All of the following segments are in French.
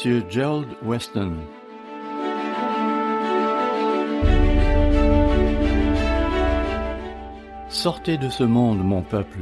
Monsieur Gerald Weston. Sortez de ce monde, mon peuple.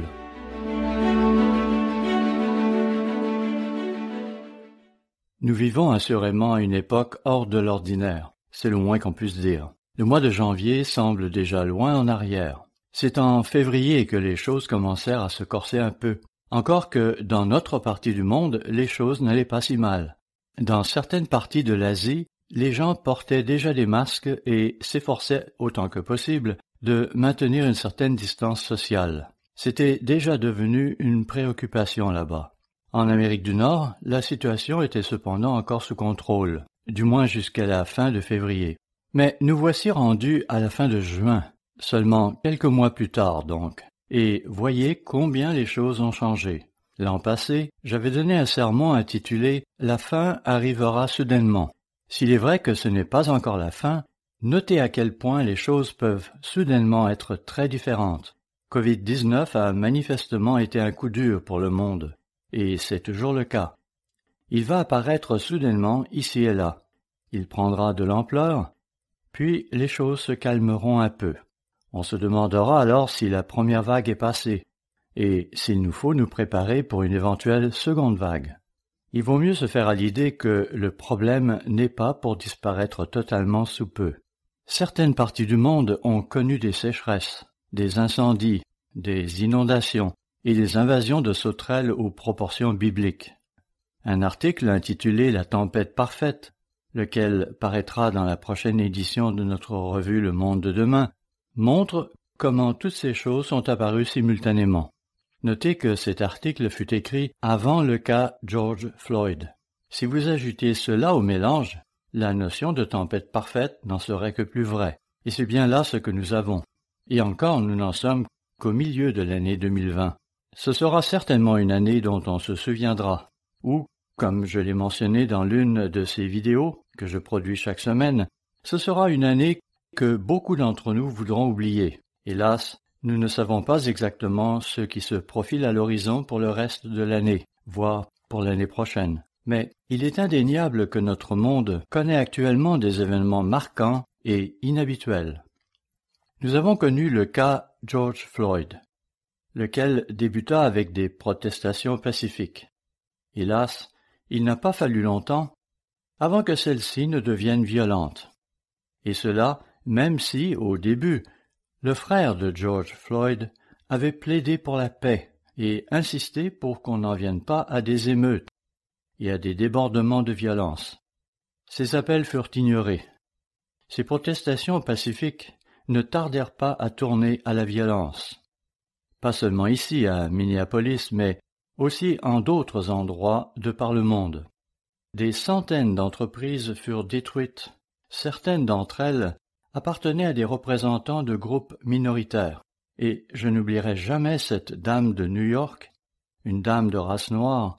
Nous vivons assurément à une époque hors de l'ordinaire, c'est le moins qu'on puisse dire. Le mois de janvier semble déjà loin en arrière. C'est en février que les choses commencèrent à se corser un peu, encore que dans notre partie du monde, les choses n'allaient pas si mal. Dans certaines parties de l'Asie, les gens portaient déjà des masques et s'efforçaient autant que possible de maintenir une certaine distance sociale. C'était déjà devenu une préoccupation là-bas. En Amérique du Nord, la situation était cependant encore sous contrôle, du moins jusqu'à la fin de février. Mais nous voici rendus à la fin de juin, seulement quelques mois plus tard donc, et voyez combien les choses ont changé. L'an passé, j'avais donné un sermon intitulé « La fin arrivera soudainement ». S'il est vrai que ce n'est pas encore la fin, notez à quel point les choses peuvent soudainement être très différentes. Covid-19 a manifestement été un coup dur pour le monde, et c'est toujours le cas. Il va apparaître soudainement ici et là. Il prendra de l'ampleur, puis les choses se calmeront un peu. On se demandera alors si la première vague est passée, et s'il nous faut nous préparer pour une éventuelle seconde vague. Il vaut mieux se faire à l'idée que le problème n'est pas pour disparaître totalement sous peu. Certaines parties du monde ont connu des sécheresses, des incendies, des inondations et des invasions de sauterelles aux proportions bibliques. Un article intitulé « La tempête parfaite », lequel paraîtra dans la prochaine édition de notre revue Le Monde de demain, montre comment toutes ces choses sont apparues simultanément. Notez que cet article fut écrit avant le cas George Floyd. Si vous ajoutiez cela au mélange, la notion de tempête parfaite n'en serait que plus vraie. Et c'est bien là ce que nous avons. Et encore, nous n'en sommes qu'au milieu de l'année 2020. Ce sera certainement une année dont on se souviendra, ou, comme je l'ai mentionné dans l'une de ces vidéos que je produis chaque semaine, ce sera une année que beaucoup d'entre nous voudront oublier. Hélas, nous ne savons pas exactement ce qui se profile à l'horizon pour le reste de l'année, voire pour l'année prochaine. Mais il est indéniable que notre monde connaît actuellement des événements marquants et inhabituels. Nous avons connu le cas George Floyd, lequel débuta avec des protestations pacifiques. Hélas, il n'a pas fallu longtemps avant que celles-ci ne deviennent violentes. Et cela, même si, au début, le frère de George Floyd avait plaidé pour la paix et insisté pour qu'on n'en vienne pas à des émeutes et à des débordements de violence. Ces appels furent ignorés. Ces protestations pacifiques ne tardèrent pas à tourner à la violence. Pas seulement ici, à Minneapolis, mais aussi en d'autres endroits de par le monde. Des centaines d'entreprises furent détruites. Certaines d'entre elles appartenaient à des représentants de groupes minoritaires. Et je n'oublierai jamais cette dame de New York, une dame de race noire,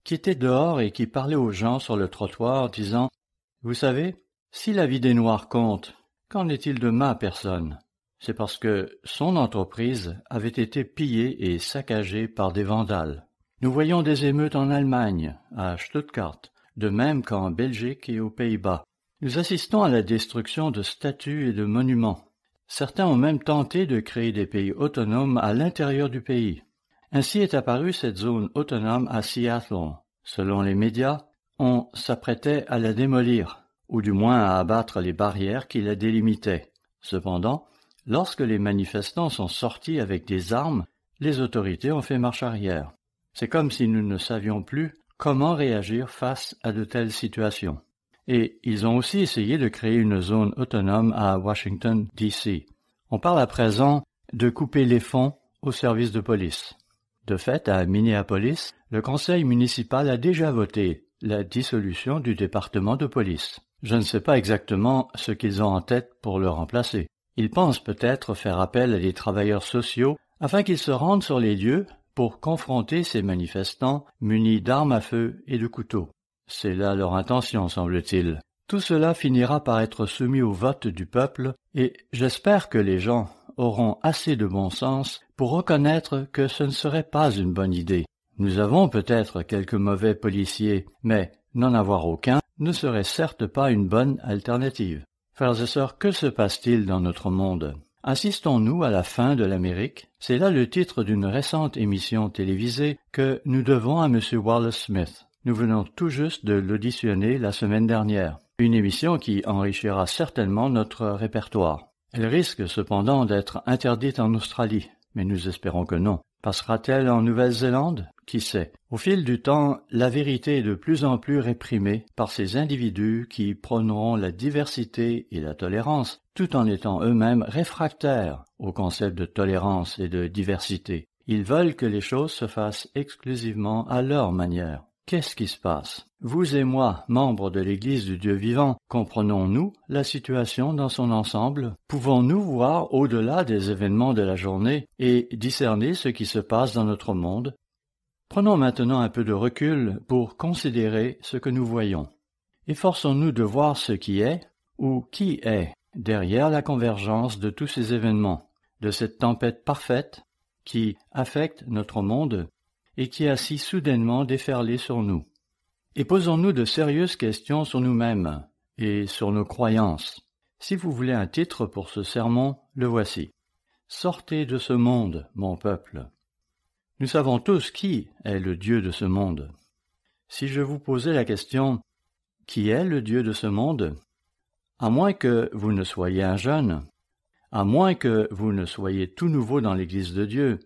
qui était dehors et qui parlait aux gens sur le trottoir, disant « Vous savez, si la vie des Noirs compte, qu'en est-il de ma personne ?» C'est parce que son entreprise avait été pillée et saccagée par des vandales. Nous voyons des émeutes en Allemagne, à Stuttgart, de même qu'en Belgique et aux Pays-Bas. Nous assistons à la destruction de statues et de monuments. Certains ont même tenté de créer des pays autonomes à l'intérieur du pays. Ainsi est apparue cette zone autonome à Seattle. Selon les médias, on s'apprêtait à la démolir, ou du moins à abattre les barrières qui la délimitaient. Cependant, lorsque les manifestants sont sortis avec des armes, les autorités ont fait marche arrière. C'est comme si nous ne savions plus comment réagir face à de telles situations. Et ils ont aussi essayé de créer une zone autonome à Washington, D.C. On parle à présent de couper les fonds aux services de police. De fait, à Minneapolis, le conseil municipal a déjà voté la dissolution du département de police. Je ne sais pas exactement ce qu'ils ont en tête pour le remplacer. Ils pensent peut-être faire appel à des travailleurs sociaux afin qu'ils se rendent sur les lieux pour confronter ces manifestants munis d'armes à feu et de couteaux. C'est là leur intention, semble-t-il. Tout cela finira par être soumis au vote du peuple et j'espère que les gens auront assez de bon sens pour reconnaître que ce ne serait pas une bonne idée. Nous avons peut-être quelques mauvais policiers, mais N'en avoir aucun ne serait certes pas une bonne alternative. Frères et sœurs, que se passe-t-il dans notre monde? Assistons-nous à la fin de l'Amérique? C'est là le titre d'une récente émission télévisée que nous devons à M. Wallace Smith. Nous venons tout juste de l'auditionner la semaine dernière. Une émission qui enrichira certainement notre répertoire. Elle risque cependant d'être interdite en Australie, mais nous espérons que non. Passera-t-elle en Nouvelle-Zélande? Qui sait? Au fil du temps, la vérité est de plus en plus réprimée par ces individus qui prôneront la diversité et la tolérance, tout en étant eux-mêmes réfractaires au concept de tolérance et de diversité. Ils veulent que les choses se fassent exclusivement à leur manière. Qu'est-ce qui se passe? Vous et moi, membres de l'Église du Dieu vivant, comprenons-nous la situation dans son ensemble? Pouvons-nous voir au-delà des événements de la journée et discerner ce qui se passe dans notre monde? Prenons maintenant un peu de recul pour considérer ce que nous voyons. Efforçons-nous de voir ce qui est ou qui est derrière la convergence de tous ces événements, de cette tempête parfaite qui affecte notre monde et qui a si soudainement déferlé sur nous. Et posons-nous de sérieuses questions sur nous-mêmes et sur nos croyances. Si vous voulez un titre pour ce sermon, le voici. Sortez de ce monde, mon peuple. Nous savons tous qui est le Dieu de ce monde. Si je vous posais la question, qui est le Dieu de ce monde? À moins que vous ne soyez un jeune, à moins que vous ne soyez tout nouveau dans l'Église de Dieu,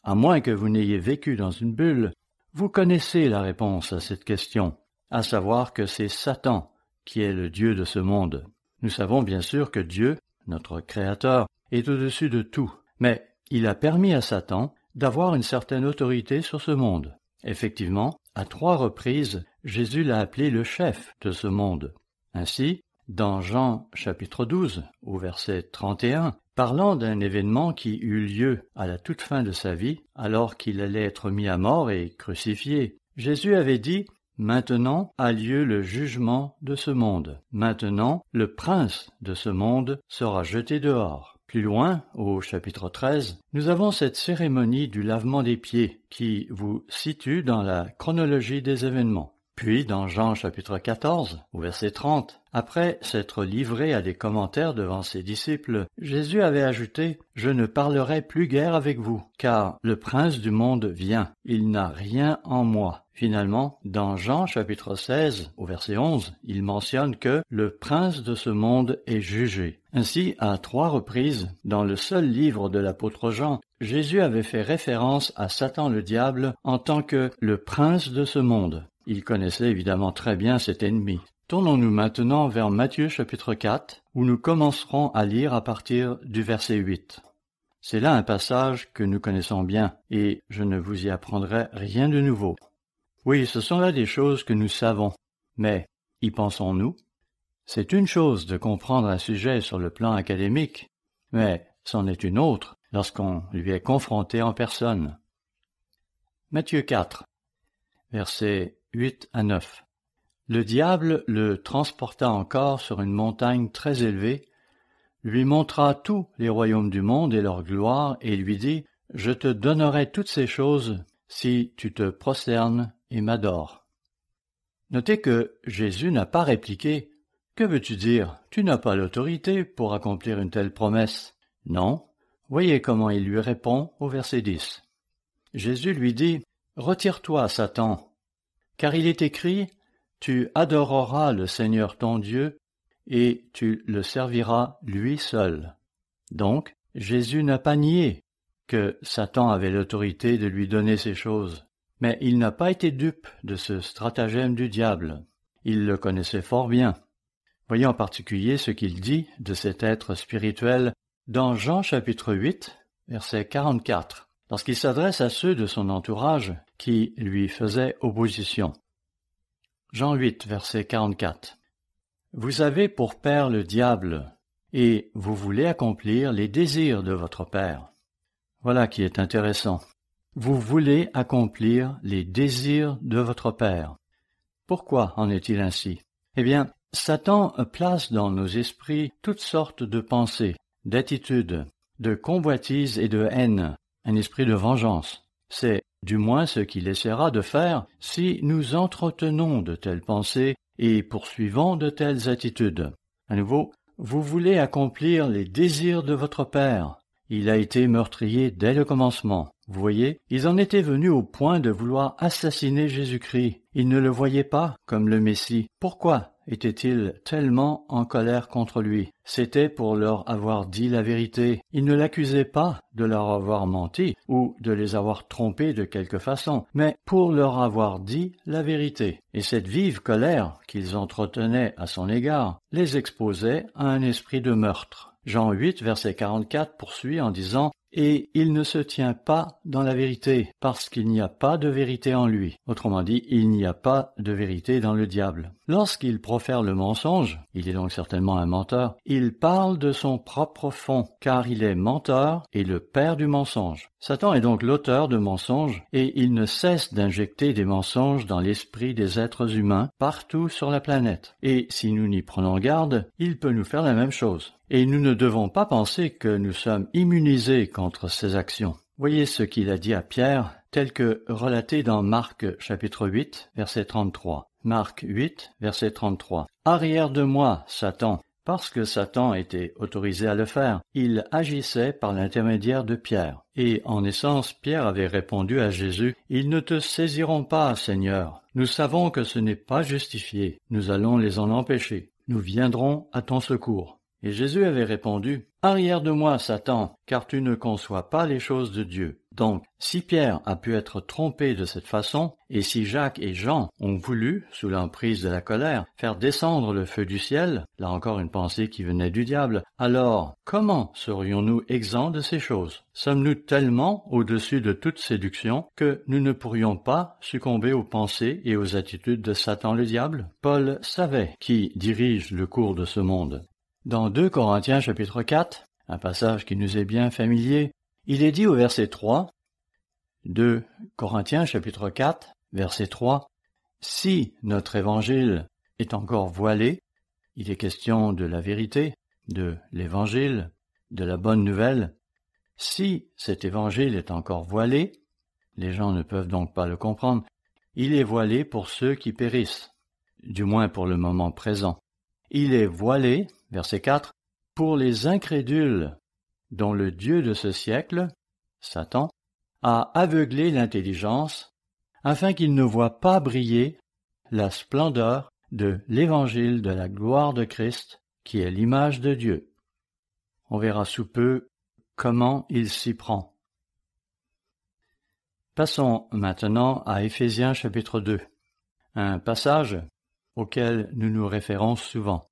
à moins que vous n'ayez vécu dans une bulle, vous connaissez la réponse à cette question, à savoir que c'est Satan qui est le Dieu de ce monde. Nous savons bien sûr que Dieu, notre Créateur, est au-dessus de tout, mais il a permis à Satan d'avoir une certaine autorité sur ce monde. Effectivement, à 3 reprises, Jésus l'a appelé le chef de ce monde. Ainsi, dans Jean chapitre 12, au verset 31, parlant d'un événement qui eut lieu à la toute fin de sa vie, alors qu'il allait être mis à mort et crucifié, Jésus avait dit « Maintenant a lieu le jugement de ce monde. Maintenant, le prince de ce monde sera jeté dehors. » Plus loin, au chapitre 13, nous avons cette cérémonie du lavement des pieds qui vous situe dans la chronologie des événements. Puis, dans Jean chapitre 14, au verset 30, après s'être livré à des commentaires devant ses disciples, Jésus avait ajouté « Je ne parlerai plus guère avec vous, car le prince du monde vient, il n'a rien en moi. » Finalement, dans Jean chapitre 16, au verset 11, il mentionne que le prince de ce monde est jugé. Ainsi, à 3 reprises, dans le seul livre de l'apôtre Jean, Jésus avait fait référence à Satan le diable en tant que le prince de ce monde. Il connaissait évidemment très bien cet ennemi. Tournons-nous maintenant vers Matthieu chapitre 4, où nous commencerons à lire à partir du verset 8. C'est là un passage que nous connaissons bien, et je ne vous y apprendrai rien de nouveau. Oui, ce sont là des choses que nous savons, mais y pensons-nous? C'est une chose de comprendre un sujet sur le plan académique, mais c'en est une autre lorsqu'on lui est confronté en personne. Matthieu 4, versets 8 à 9. Le diable le transporta encore sur une montagne très élevée, lui montra tous les royaumes du monde et leur gloire, et lui dit « Je te donnerai toutes ces choses si tu te prosternes et m'adores. » Notez que Jésus n'a pas répliqué « Que veux-tu dire? Tu n'as pas l'autorité pour accomplir une telle promesse. » Non. Voyez comment il lui répond au verset 10. Jésus lui dit « Retire-toi, Satan, car il est écrit « Tu adoreras le Seigneur ton Dieu et tu le serviras lui seul. » Donc, Jésus n'a pas nié que Satan avait l'autorité de lui donner ces choses. Mais il n'a pas été dupe de ce stratagème du diable. Il le connaissait fort bien. Voyons en particulier ce qu'il dit de cet être spirituel dans Jean chapitre 8, verset 44, lorsqu'il s'adresse à ceux de son entourage qui lui faisaient opposition. Jean 8, verset 44. « Vous avez pour père le diable, et vous voulez accomplir les désirs de votre père. » Voilà qui est intéressant. Vous voulez accomplir les désirs de votre père. Pourquoi en est-il ainsi? Eh bien, Satan place dans nos esprits toutes sortes de pensées, d'attitudes, de convoitises et de haine, un esprit de vengeance. C'est du moins ce qu'il essaiera de faire si nous entretenons de telles pensées et poursuivons de telles attitudes. À nouveau, vous voulez accomplir les désirs de votre père. Il a été meurtrier dès le commencement. Vous voyez, ils en étaient venus au point de vouloir assassiner Jésus-Christ. Ils ne le voyaient pas comme le Messie. Pourquoi était-il tellement en colère contre lui? C'était pour leur avoir dit la vérité. Il ne l'accusait pas de leur avoir menti ou de les avoir trompés de quelque façon, mais pour leur avoir dit la vérité. Et cette vive colère qu'ils entretenaient à son égard les exposait à un esprit de meurtre. Jean 8, verset 44 poursuit en disant « Et il ne se tient pas dans la vérité, parce qu'il n'y a pas de vérité en lui. » Autrement dit, il n'y a pas de vérité dans le diable. Lorsqu'il profère le mensonge, il est donc certainement un menteur, il parle de son propre fond, car il est menteur et le père du mensonge. Satan est donc l'auteur de mensonges, et il ne cesse d'injecter des mensonges dans l'esprit des êtres humains partout sur la planète. Et si nous n'y prenons garde, il peut nous faire la même chose. Et nous ne devons pas penser que nous sommes immunisés contre ces actions. Voyez ce qu'il a dit à Pierre, tel que relaté dans Marc chapitre 8, verset 33. Marc 8, verset 33. « Arrière de moi, Satan !» Parce que Satan était autorisé à le faire, il agissait par l'intermédiaire de Pierre. Et en essence, Pierre avait répondu à Jésus, « Ils ne te saisiront pas, Seigneur. Nous savons que ce n'est pas justifié. Nous allons les en empêcher. Nous viendrons à ton secours. » Et Jésus avait répondu, « Arrière de moi, Satan, car tu ne conçois pas les choses de Dieu. » Donc, si Pierre a pu être trompé de cette façon, et si Jacques et Jean ont voulu, sous l'emprise de la colère, faire descendre le feu du ciel, là encore une pensée qui venait du diable, alors comment serions-nous exempts de ces choses? Sommes-nous tellement au-dessus de toute séduction que nous ne pourrions pas succomber aux pensées et aux attitudes de Satan le diable? Paul savait qui dirige le cours de ce monde. Dans 2 Corinthiens chapitre 4, un passage qui nous est bien familier, il est dit au verset 3, 2 Corinthiens chapitre 4, verset 3, « Si notre évangile est encore voilé, il est question de la vérité, de l'évangile, de la bonne nouvelle. Si cet évangile est encore voilé, les gens ne peuvent donc pas le comprendre, il est voilé pour ceux qui périssent, du moins pour le moment présent. Il est voilé, verset 4, pour les incrédules, dont le Dieu de ce siècle, Satan, a aveuglé l'intelligence, afin qu'ils ne voient pas briller la splendeur de l'évangile de la gloire de Christ, qui est l'image de Dieu. » On verra sous peu comment il s'y prend. Passons maintenant à Éphésiens chapitre 2, un passage auquel nous nous référons souvent.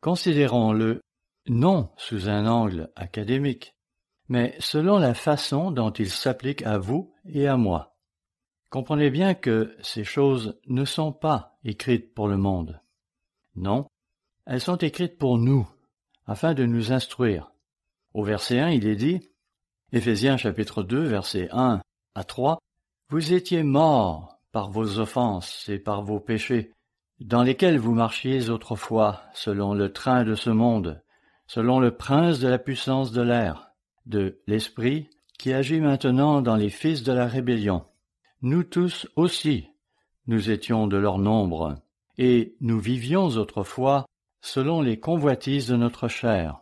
Considérons-le non sous un angle académique, mais selon la façon dont il s'applique à vous et à moi. Comprenez bien que ces choses ne sont pas écrites pour le monde. Non, elles sont écrites pour nous, afin de nous instruire. Au verset 1, il est dit, Éphésiens chapitre 2, versets 1 à 3, « Vous étiez morts par vos offenses et par vos péchés, dans lesquels vous marchiez autrefois, selon le train de ce monde, selon le prince de la puissance de l'air, de l'esprit qui agit maintenant dans les fils de la rébellion. Nous tous aussi, nous étions de leur nombre, et nous vivions autrefois selon les convoitises de notre chair,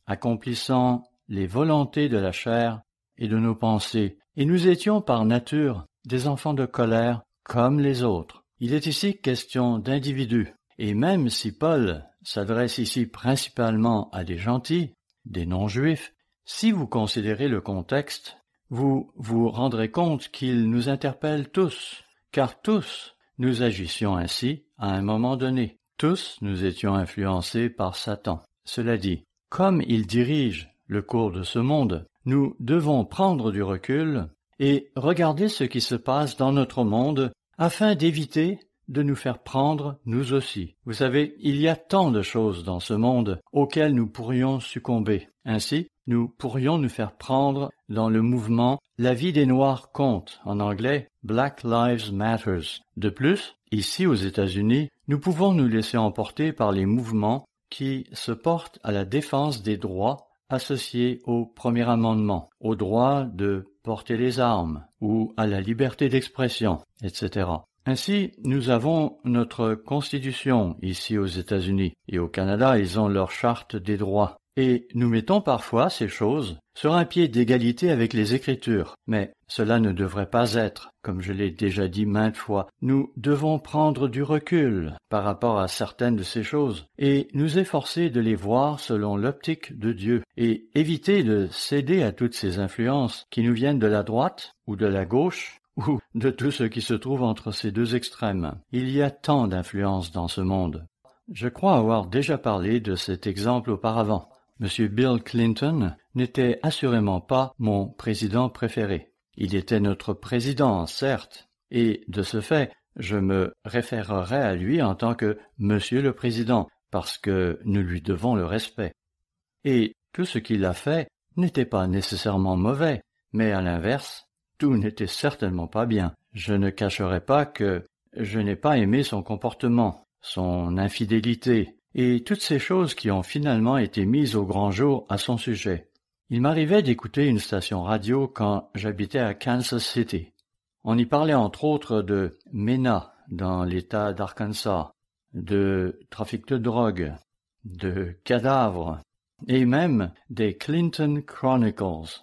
accomplissant les volontés de la chair et de nos pensées, et nous étions par nature des enfants de colère comme les autres. » Il est ici question d'individus, et même si Paul s'adresse ici principalement à des gentils, des non-juifs, si vous considérez le contexte, vous vous rendrez compte qu'il nous interpelle tous, car tous nous agissions ainsi à un moment donné. Tous nous étions influencés par Satan. Cela dit, comme il dirige le cours de ce monde, nous devons prendre du recul et regarder ce qui se passe dans notre monde afin d'éviter de nous faire prendre nous aussi. Vous savez, il y a tant de choses dans ce monde auxquelles nous pourrions succomber. Ainsi, nous pourrions nous faire prendre dans le mouvement « La vie des Noirs compte », en anglais « Black Lives Matters ». De plus, ici aux États-Unis, nous pouvons nous laisser emporter par les mouvements qui se portent à la défense des droits associés au premier amendement, au droit de porter les armes ou à la liberté d'expression, etc. Ainsi, nous avons notre Constitution ici aux États-Unis et au Canada, ils ont leur charte des droits. Et nous mettons parfois ces choses sur un pied d'égalité avec les Écritures. Mais cela ne devrait pas être, comme je l'ai déjà dit maintes fois. Nous devons prendre du recul par rapport à certaines de ces choses et nous efforcer de les voir selon l'optique de Dieu et éviter de céder à toutes ces influences qui nous viennent de la droite ou de la gauche ou de tout ce qui se trouve entre ces deux extrêmes. Il y a tant d'influences dans ce monde. Je crois avoir déjà parlé de cet exemple auparavant. M. Bill Clinton n'était assurément pas mon président préféré. Il était notre président, certes, et de ce fait, je me référerai à lui en tant que Monsieur le Président, parce que nous lui devons le respect. Et tout ce qu'il a fait n'était pas nécessairement mauvais, mais à l'inverse, tout n'était certainement pas bien. Je ne cacherai pas que je n'ai pas aimé son comportement, son infidélité, et toutes ces choses qui ont finalement été mises au grand jour à son sujet. Il m'arrivait d'écouter une station radio quand j'habitais à Kansas City. On y parlait entre autres de MENA dans l'État d'Arkansas, de trafic de drogue, de cadavres, et même des Clinton Chronicles,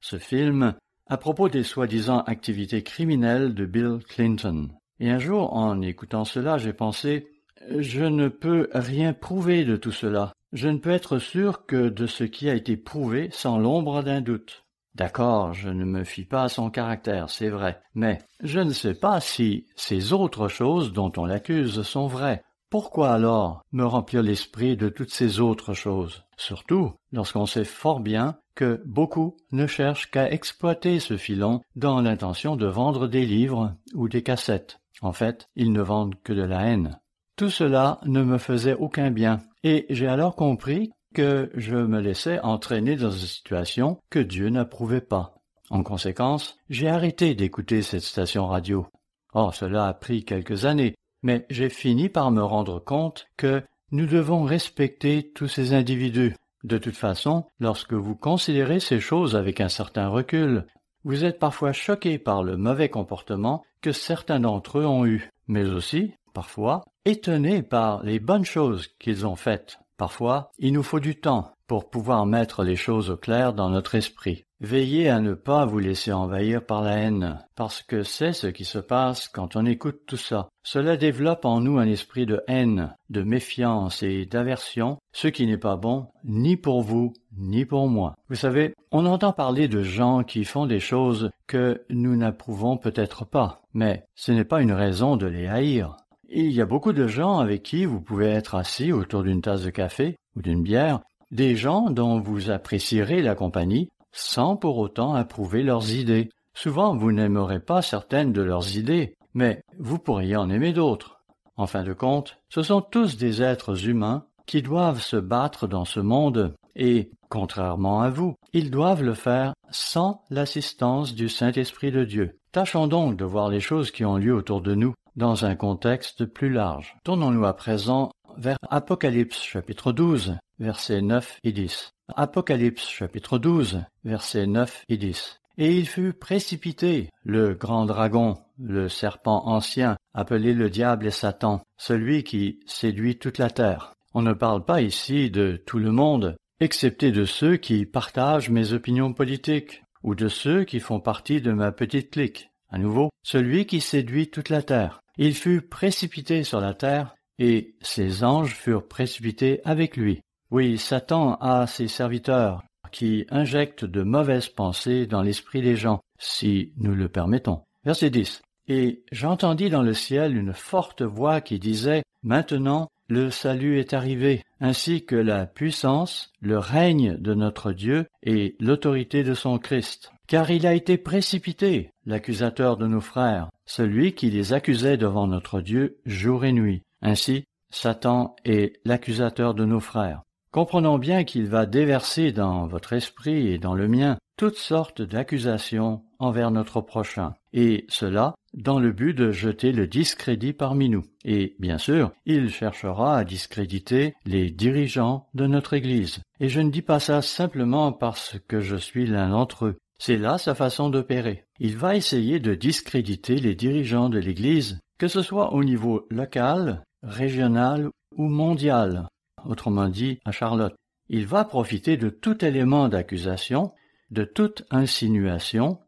ce film à propos des soi-disant activités criminelles de Bill Clinton. Et un jour, en écoutant cela, j'ai pensé « Je ne peux rien prouver de tout cela. Je ne peux être sûr que de ce qui a été prouvé sans l'ombre d'un doute. D'accord, je ne me fie pas à son caractère, c'est vrai, mais je ne sais pas si ces autres choses dont on l'accuse sont vraies. Pourquoi alors me remplir l'esprit de toutes ces autres choses? Surtout lorsqu'on sait fort bien que beaucoup ne cherchent qu'à exploiter ce filon dans l'intention de vendre des livres ou des cassettes. En fait, ils ne vendent que de la haine. Tout cela ne me faisait aucun bien, et j'ai alors compris que je me laissais entraîner dans une situation que Dieu n'approuvait pas. En conséquence, j'ai arrêté d'écouter cette station radio. Oh, cela a pris quelques années, mais j'ai fini par me rendre compte que nous devons respecter tous ces individus. De toute façon, lorsque vous considérez ces choses avec un certain recul, vous êtes parfois choqué par le mauvais comportement que certains d'entre eux ont eu, mais aussi, parfois, étonné par les bonnes choses qu'ils ont faites. Parfois, il nous faut du temps pour pouvoir mettre les choses au clair dans notre esprit. Veillez à ne pas vous laisser envahir par la haine, parce que c'est ce qui se passe quand on écoute tout ça. Cela développe en nous un esprit de haine, de méfiance et d'aversion, ce qui n'est pas bon ni pour vous, ni pour moi. Vous savez, on entend parler de gens qui font des choses que nous n'approuvons peut-être pas, mais ce n'est pas une raison de les haïr. Il y a beaucoup de gens avec qui vous pouvez être assis autour d'une tasse de café ou d'une bière, des gens dont vous apprécierez la compagnie sans pour autant approuver leurs idées. Souvent, vous n'aimerez pas certaines de leurs idées, mais vous pourriez en aimer d'autres. En fin de compte, ce sont tous des êtres humains qui doivent se battre dans ce monde et, contrairement à vous, ils doivent le faire sans l'assistance du Saint-Esprit de Dieu. Tâchons donc de voir les choses qui ont lieu autour de nous dans un contexte plus large. Tournons-nous à présent vers Apocalypse chapitre 12, versets 9 et 10. Apocalypse chapitre 12, versets 9 et 10. Et il fut précipité, le grand dragon, le serpent ancien, appelé le diable et Satan, celui qui séduit toute la terre. On ne parle pas ici de tout le monde, excepté de ceux qui partagent mes opinions politiques, ou de ceux qui font partie de ma petite clique. À nouveau, celui qui séduit toute la terre. Il fut précipité sur la terre, et ses anges furent précipités avec lui. Oui, Satan a ses serviteurs qui injectent de mauvaises pensées dans l'esprit des gens, si nous le permettons. Verset 10. Et j'entendis dans le ciel une forte voix qui disait « Maintenant, le salut est arrivé, ainsi que la puissance, le règne de notre Dieu et l'autorité de son Christ. Car il a été précipité, l'accusateur de nos frères, celui qui les accusait devant notre Dieu jour et nuit. Ainsi, Satan est l'accusateur de nos frères. » Comprenons bien qu'il va déverser dans votre esprit et dans le mien toutes sortes d'accusations envers notre prochain, et cela dans le but de jeter le discrédit parmi nous. Et bien sûr, il cherchera à discréditer les dirigeants de notre Église. Et je ne dis pas ça simplement parce que je suis l'un d'entre eux. C'est là sa façon d'opérer. Il va essayer de discréditer les dirigeants de l'Église, que ce soit au niveau local, régional ou mondial, autrement dit à Charlotte. Il va profiter de tout élément d'accusation, de toute insinuation,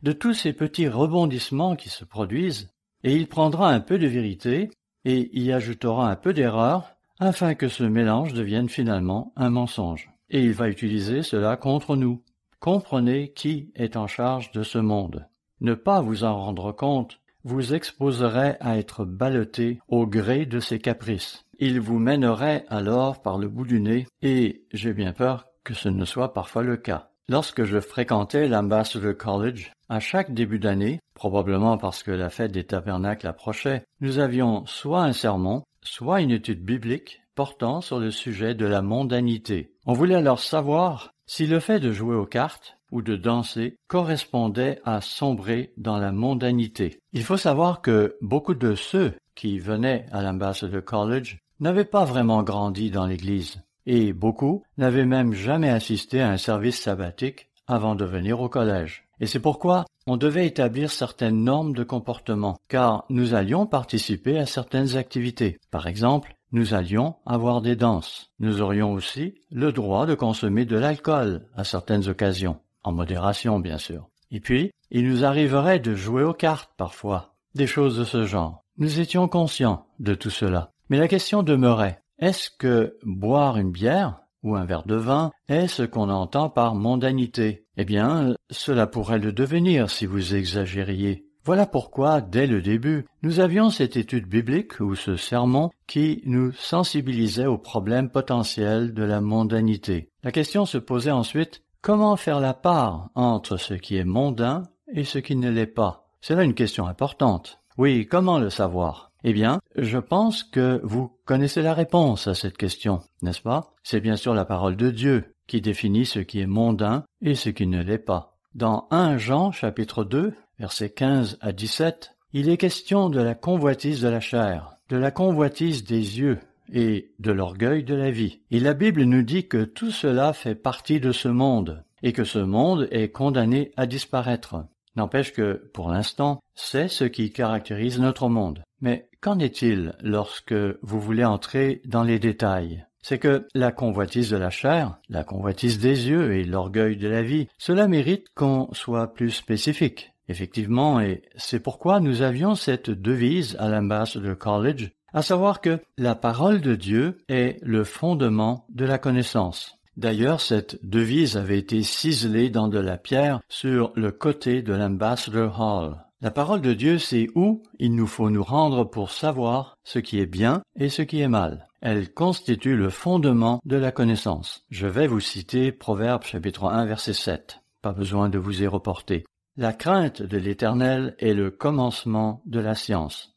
de tous ces petits rebondissements qui se produisent, et il prendra un peu de vérité et y ajoutera un peu d'erreur afin que ce mélange devienne finalement un mensonge. Et il va utiliser cela contre nous. Comprenez qui est en charge de ce monde. Ne pas vous en rendre compte vous exposerait à être ballotté au gré de ses caprices. Il vous mènerait alors par le bout du nez, et j'ai bien peur que ce ne soit parfois le cas. Lorsque je fréquentais l'Ambassador College, à chaque début d'année, probablement parce que la fête des tabernacles approchait, nous avions soit un sermon, soit une étude biblique portant sur le sujet de la mondanité. On voulait alors savoir si le fait de jouer aux cartes ou de danser correspondait à sombrer dans la mondanité. Il faut savoir que beaucoup de ceux qui venaient à l'Ambassador College n'avaient pas vraiment grandi dans l'Église, et beaucoup n'avaient même jamais assisté à un service sabbatique avant de venir au collège. Et c'est pourquoi on devait établir certaines normes de comportement, car nous allions participer à certaines activités. Par exemple, nous allions avoir des danses. Nous aurions aussi le droit de consommer de l'alcool à certaines occasions, en modération bien sûr. Et puis, il nous arriverait de jouer aux cartes parfois, des choses de ce genre. Nous étions conscients de tout cela. Mais la question demeurait, est-ce que boire une bière ou un verre de vin est ce qu'on entend par mondanité? Eh bien, cela pourrait le devenir si vous exagériez. Voilà pourquoi, dès le début, nous avions cette étude biblique ou ce sermon qui nous sensibilisait aux problèmes potentiels de la mondanité. La question se posait ensuite, comment faire la part entre ce qui est mondain et ce qui ne l'est pas? C'est là une question importante. Oui, comment le savoir? Eh bien, je pense que vous connaissez la réponse à cette question, n'est-ce pas? C'est bien sûr la parole de Dieu qui définit ce qui est mondain et ce qui ne l'est pas. Dans 1 Jean chapitre 2, versets 15 à 17, il est question de la convoitise de la chair, de la convoitise des yeux et de l'orgueil de la vie. Et la Bible nous dit que tout cela fait partie de ce monde et que ce monde est condamné à disparaître. N'empêche que, pour l'instant, c'est ce qui caractérise notre monde. Mais qu'en est-il lorsque vous voulez entrer dans les détails? C'est que la convoitise de la chair, la convoitise des yeux et l'orgueil de la vie, cela mérite qu'on soit plus spécifique. Effectivement, et c'est pourquoi nous avions cette devise à l'Ambassador College, à savoir que la parole de Dieu est le fondement de la connaissance. D'ailleurs, cette devise avait été ciselée dans de la pierre sur le côté de l'Ambassador Hall. La parole de Dieu, c'est où il nous faut nous rendre pour savoir ce qui est bien et ce qui est mal. Elle constitue le fondement de la connaissance. Je vais vous citer Proverbes chapitre 1 verset 7. Pas besoin de vous y reporter. La crainte de l'Éternel est le commencement de la science.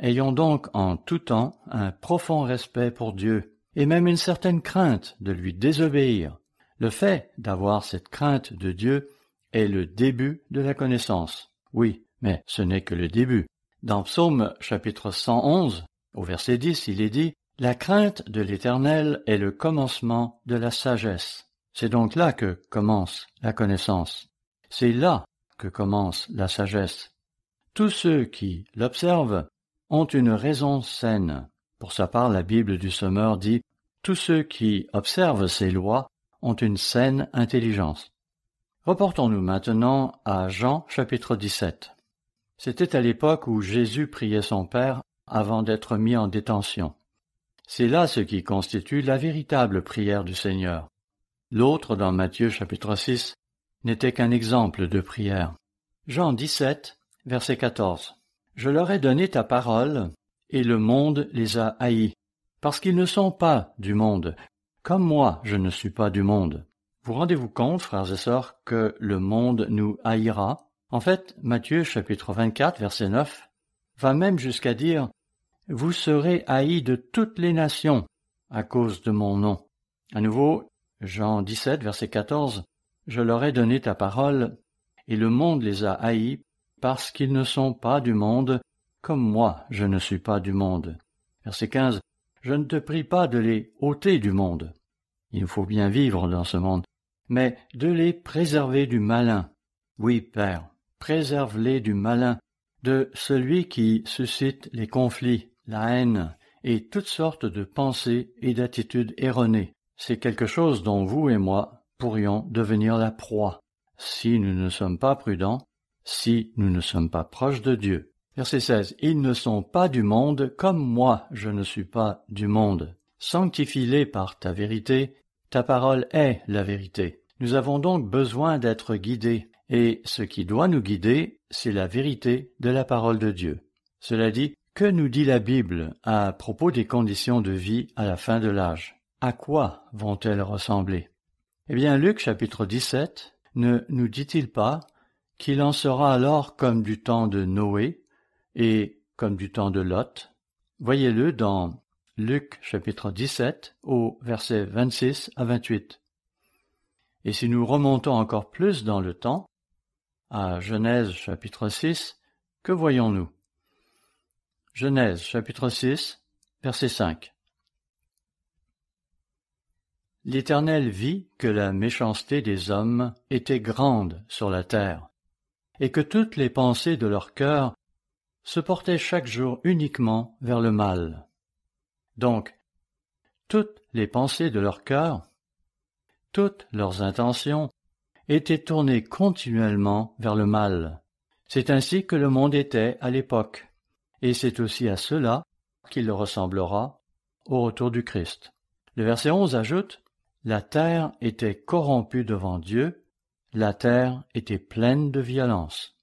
Ayons donc en tout temps un profond respect pour Dieu, et même une certaine crainte de lui désobéir. Le fait d'avoir cette crainte de Dieu est le début de la connaissance. Oui, mais ce n'est que le début. Dans Psaume chapitre 111, au verset 10, il est dit « La crainte de l'Éternel est le commencement de la sagesse ». C'est donc là que commence la connaissance. C'est là que commence la sagesse. Tous ceux qui l'observent ont une raison saine. Pour sa part, la Bible du Sommeur dit « Tous ceux qui observent ces lois ont une saine intelligence ». Reportons-nous maintenant à Jean chapitre 17. C'était à l'époque où Jésus priait son Père avant d'être mis en détention. C'est là ce qui constitue la véritable prière du Seigneur. L'autre, dans Matthieu chapitre 6, n'était qu'un exemple de prière. Jean 17, verset 14. « Je leur ai donné ta parole, et le monde les a haïs, parce qu'ils ne sont pas du monde, comme moi je ne suis pas du monde. » Vous rendez-vous compte, frères et sœurs, que le monde nous haïra? En fait, Matthieu chapitre 24, verset 9, va même jusqu'à dire « Vous serez haïs de toutes les nations à cause de mon nom. » À nouveau, Jean 17, verset 14, « Je leur ai donné ta parole, et le monde les a haïs, parce qu'ils ne sont pas du monde, comme moi je ne suis pas du monde. » Verset 15, « Je ne te prie pas de les ôter du monde. » Il nous faut bien vivre dans ce monde, mais de les préserver du malin. Oui, Père, préserve-les du malin, de celui qui suscite les conflits, la haine et toutes sortes de pensées et d'attitudes erronées. C'est quelque chose dont vous et moi pourrions devenir la proie, si nous ne sommes pas prudents, si nous ne sommes pas proches de Dieu. Verset 16. « Ils ne sont pas du monde, comme moi je ne suis pas du monde. Sanctifie-les par ta vérité, ta parole est la vérité. » Nous avons donc besoin d'être guidés, et ce qui doit nous guider, c'est la vérité de la parole de Dieu. Cela dit, que nous dit la Bible à propos des conditions de vie à la fin de l'âge? À quoi vont-elles ressembler? Eh bien, Luc chapitre 17 ne nous dit-il pas qu'il en sera alors comme du temps de Noé et comme du temps de Lot? Voyez-le dans Luc chapitre 17 au verset 26 à 28. Et si nous remontons encore plus dans le temps, à Genèse chapitre 6, que voyons-nous? Genèse chapitre 6, verset 5. L'Éternel vit que la méchanceté des hommes était grande sur la terre, et que toutes les pensées de leur cœur se portaient chaque jour uniquement vers le mal. Donc, toutes les pensées de leur cœur, toutes leurs intentions étaient tournées continuellement vers le mal. C'est ainsi que le monde était à l'époque, et c'est aussi à cela qu'il ressemblera au retour du Christ. Le verset 11 ajoute, « La terre était corrompue devant Dieu, la terre était pleine de violence. »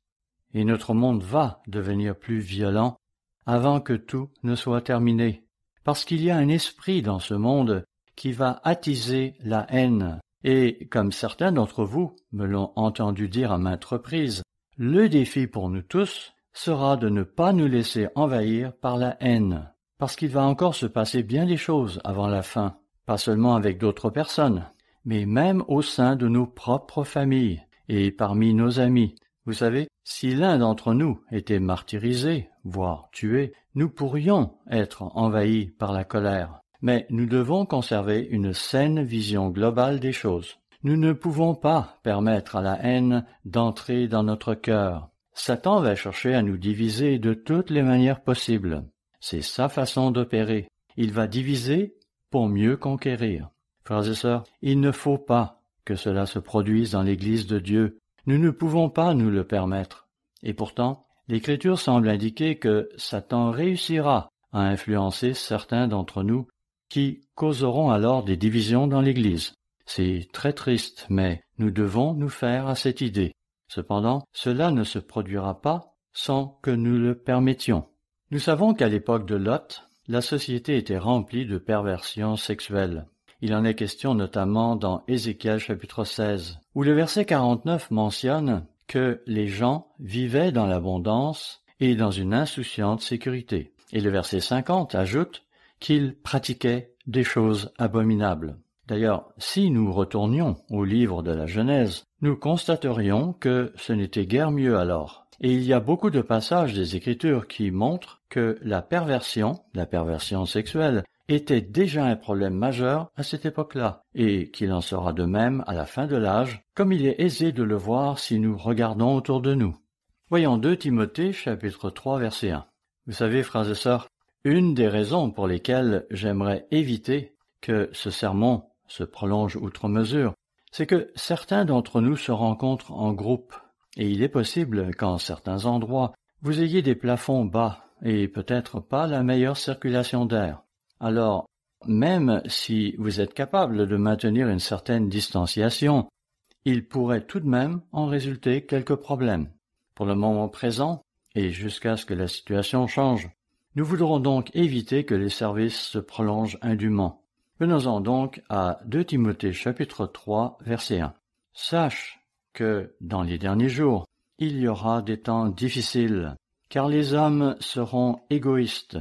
Et notre monde va devenir plus violent avant que tout ne soit terminé, parce qu'il y a un esprit dans ce monde qui va attiser la haine. Et comme certains d'entre vous me l'ont entendu dire à maintes reprises, le défi pour nous tous sera de ne pas nous laisser envahir par la haine, parce qu'il va encore se passer bien des choses avant la fin, pas seulement avec d'autres personnes, mais même au sein de nos propres familles et parmi nos amis. Vous savez, si l'un d'entre nous était martyrisé, voire tué, nous pourrions être envahis par la colère. Mais nous devons conserver une saine vision globale des choses. Nous ne pouvons pas permettre à la haine d'entrer dans notre cœur. Satan va chercher à nous diviser de toutes les manières possibles. C'est sa façon d'opérer. Il va diviser pour mieux conquérir. Frères et sœurs, il ne faut pas que cela se produise dans l'Église de Dieu. Nous ne pouvons pas nous le permettre. Et pourtant, l'Écriture semble indiquer que Satan réussira à influencer certains d'entre nous qui causeront alors des divisions dans l'Église. C'est très triste, mais nous devons nous faire à cette idée. Cependant, cela ne se produira pas sans que nous le permettions. Nous savons qu'à l'époque de Lot, la société était remplie de perversions sexuelles. Il en est question notamment dans Ézéchiel chapitre 16, où le verset 49 mentionne que les gens vivaient dans l'abondance et dans une insouciante sécurité. Et le verset 50 ajoute qu'ils pratiquaient des choses abominables. D'ailleurs, si nous retournions au livre de la Genèse, nous constaterions que ce n'était guère mieux alors. Et il y a beaucoup de passages des Écritures qui montrent que la perversion sexuelle, était déjà un problème majeur à cette époque-là, et qu'il en sera de même à la fin de l'âge, comme il est aisé de le voir si nous regardons autour de nous. Voyons 2 Timothée chapitre 3 verset 1. Vous savez, frères et sœurs, une des raisons pour lesquelles j'aimerais éviter que ce sermon se prolonge outre mesure, c'est que certains d'entre nous se rencontrent en groupe, et il est possible qu'en certains endroits, vous ayez des plafonds bas et peut-être pas la meilleure circulation d'air. Alors, même si vous êtes capable de maintenir une certaine distanciation, il pourrait tout de même en résulter quelques problèmes. Pour le moment présent, et jusqu'à ce que la situation change, nous voudrons donc éviter que les services se prolongent indûment. Venons-en donc à 2 Timothée chapitre 3 verset 1. « Sache que dans les derniers jours, il y aura des temps difficiles, car les hommes seront égoïstes. »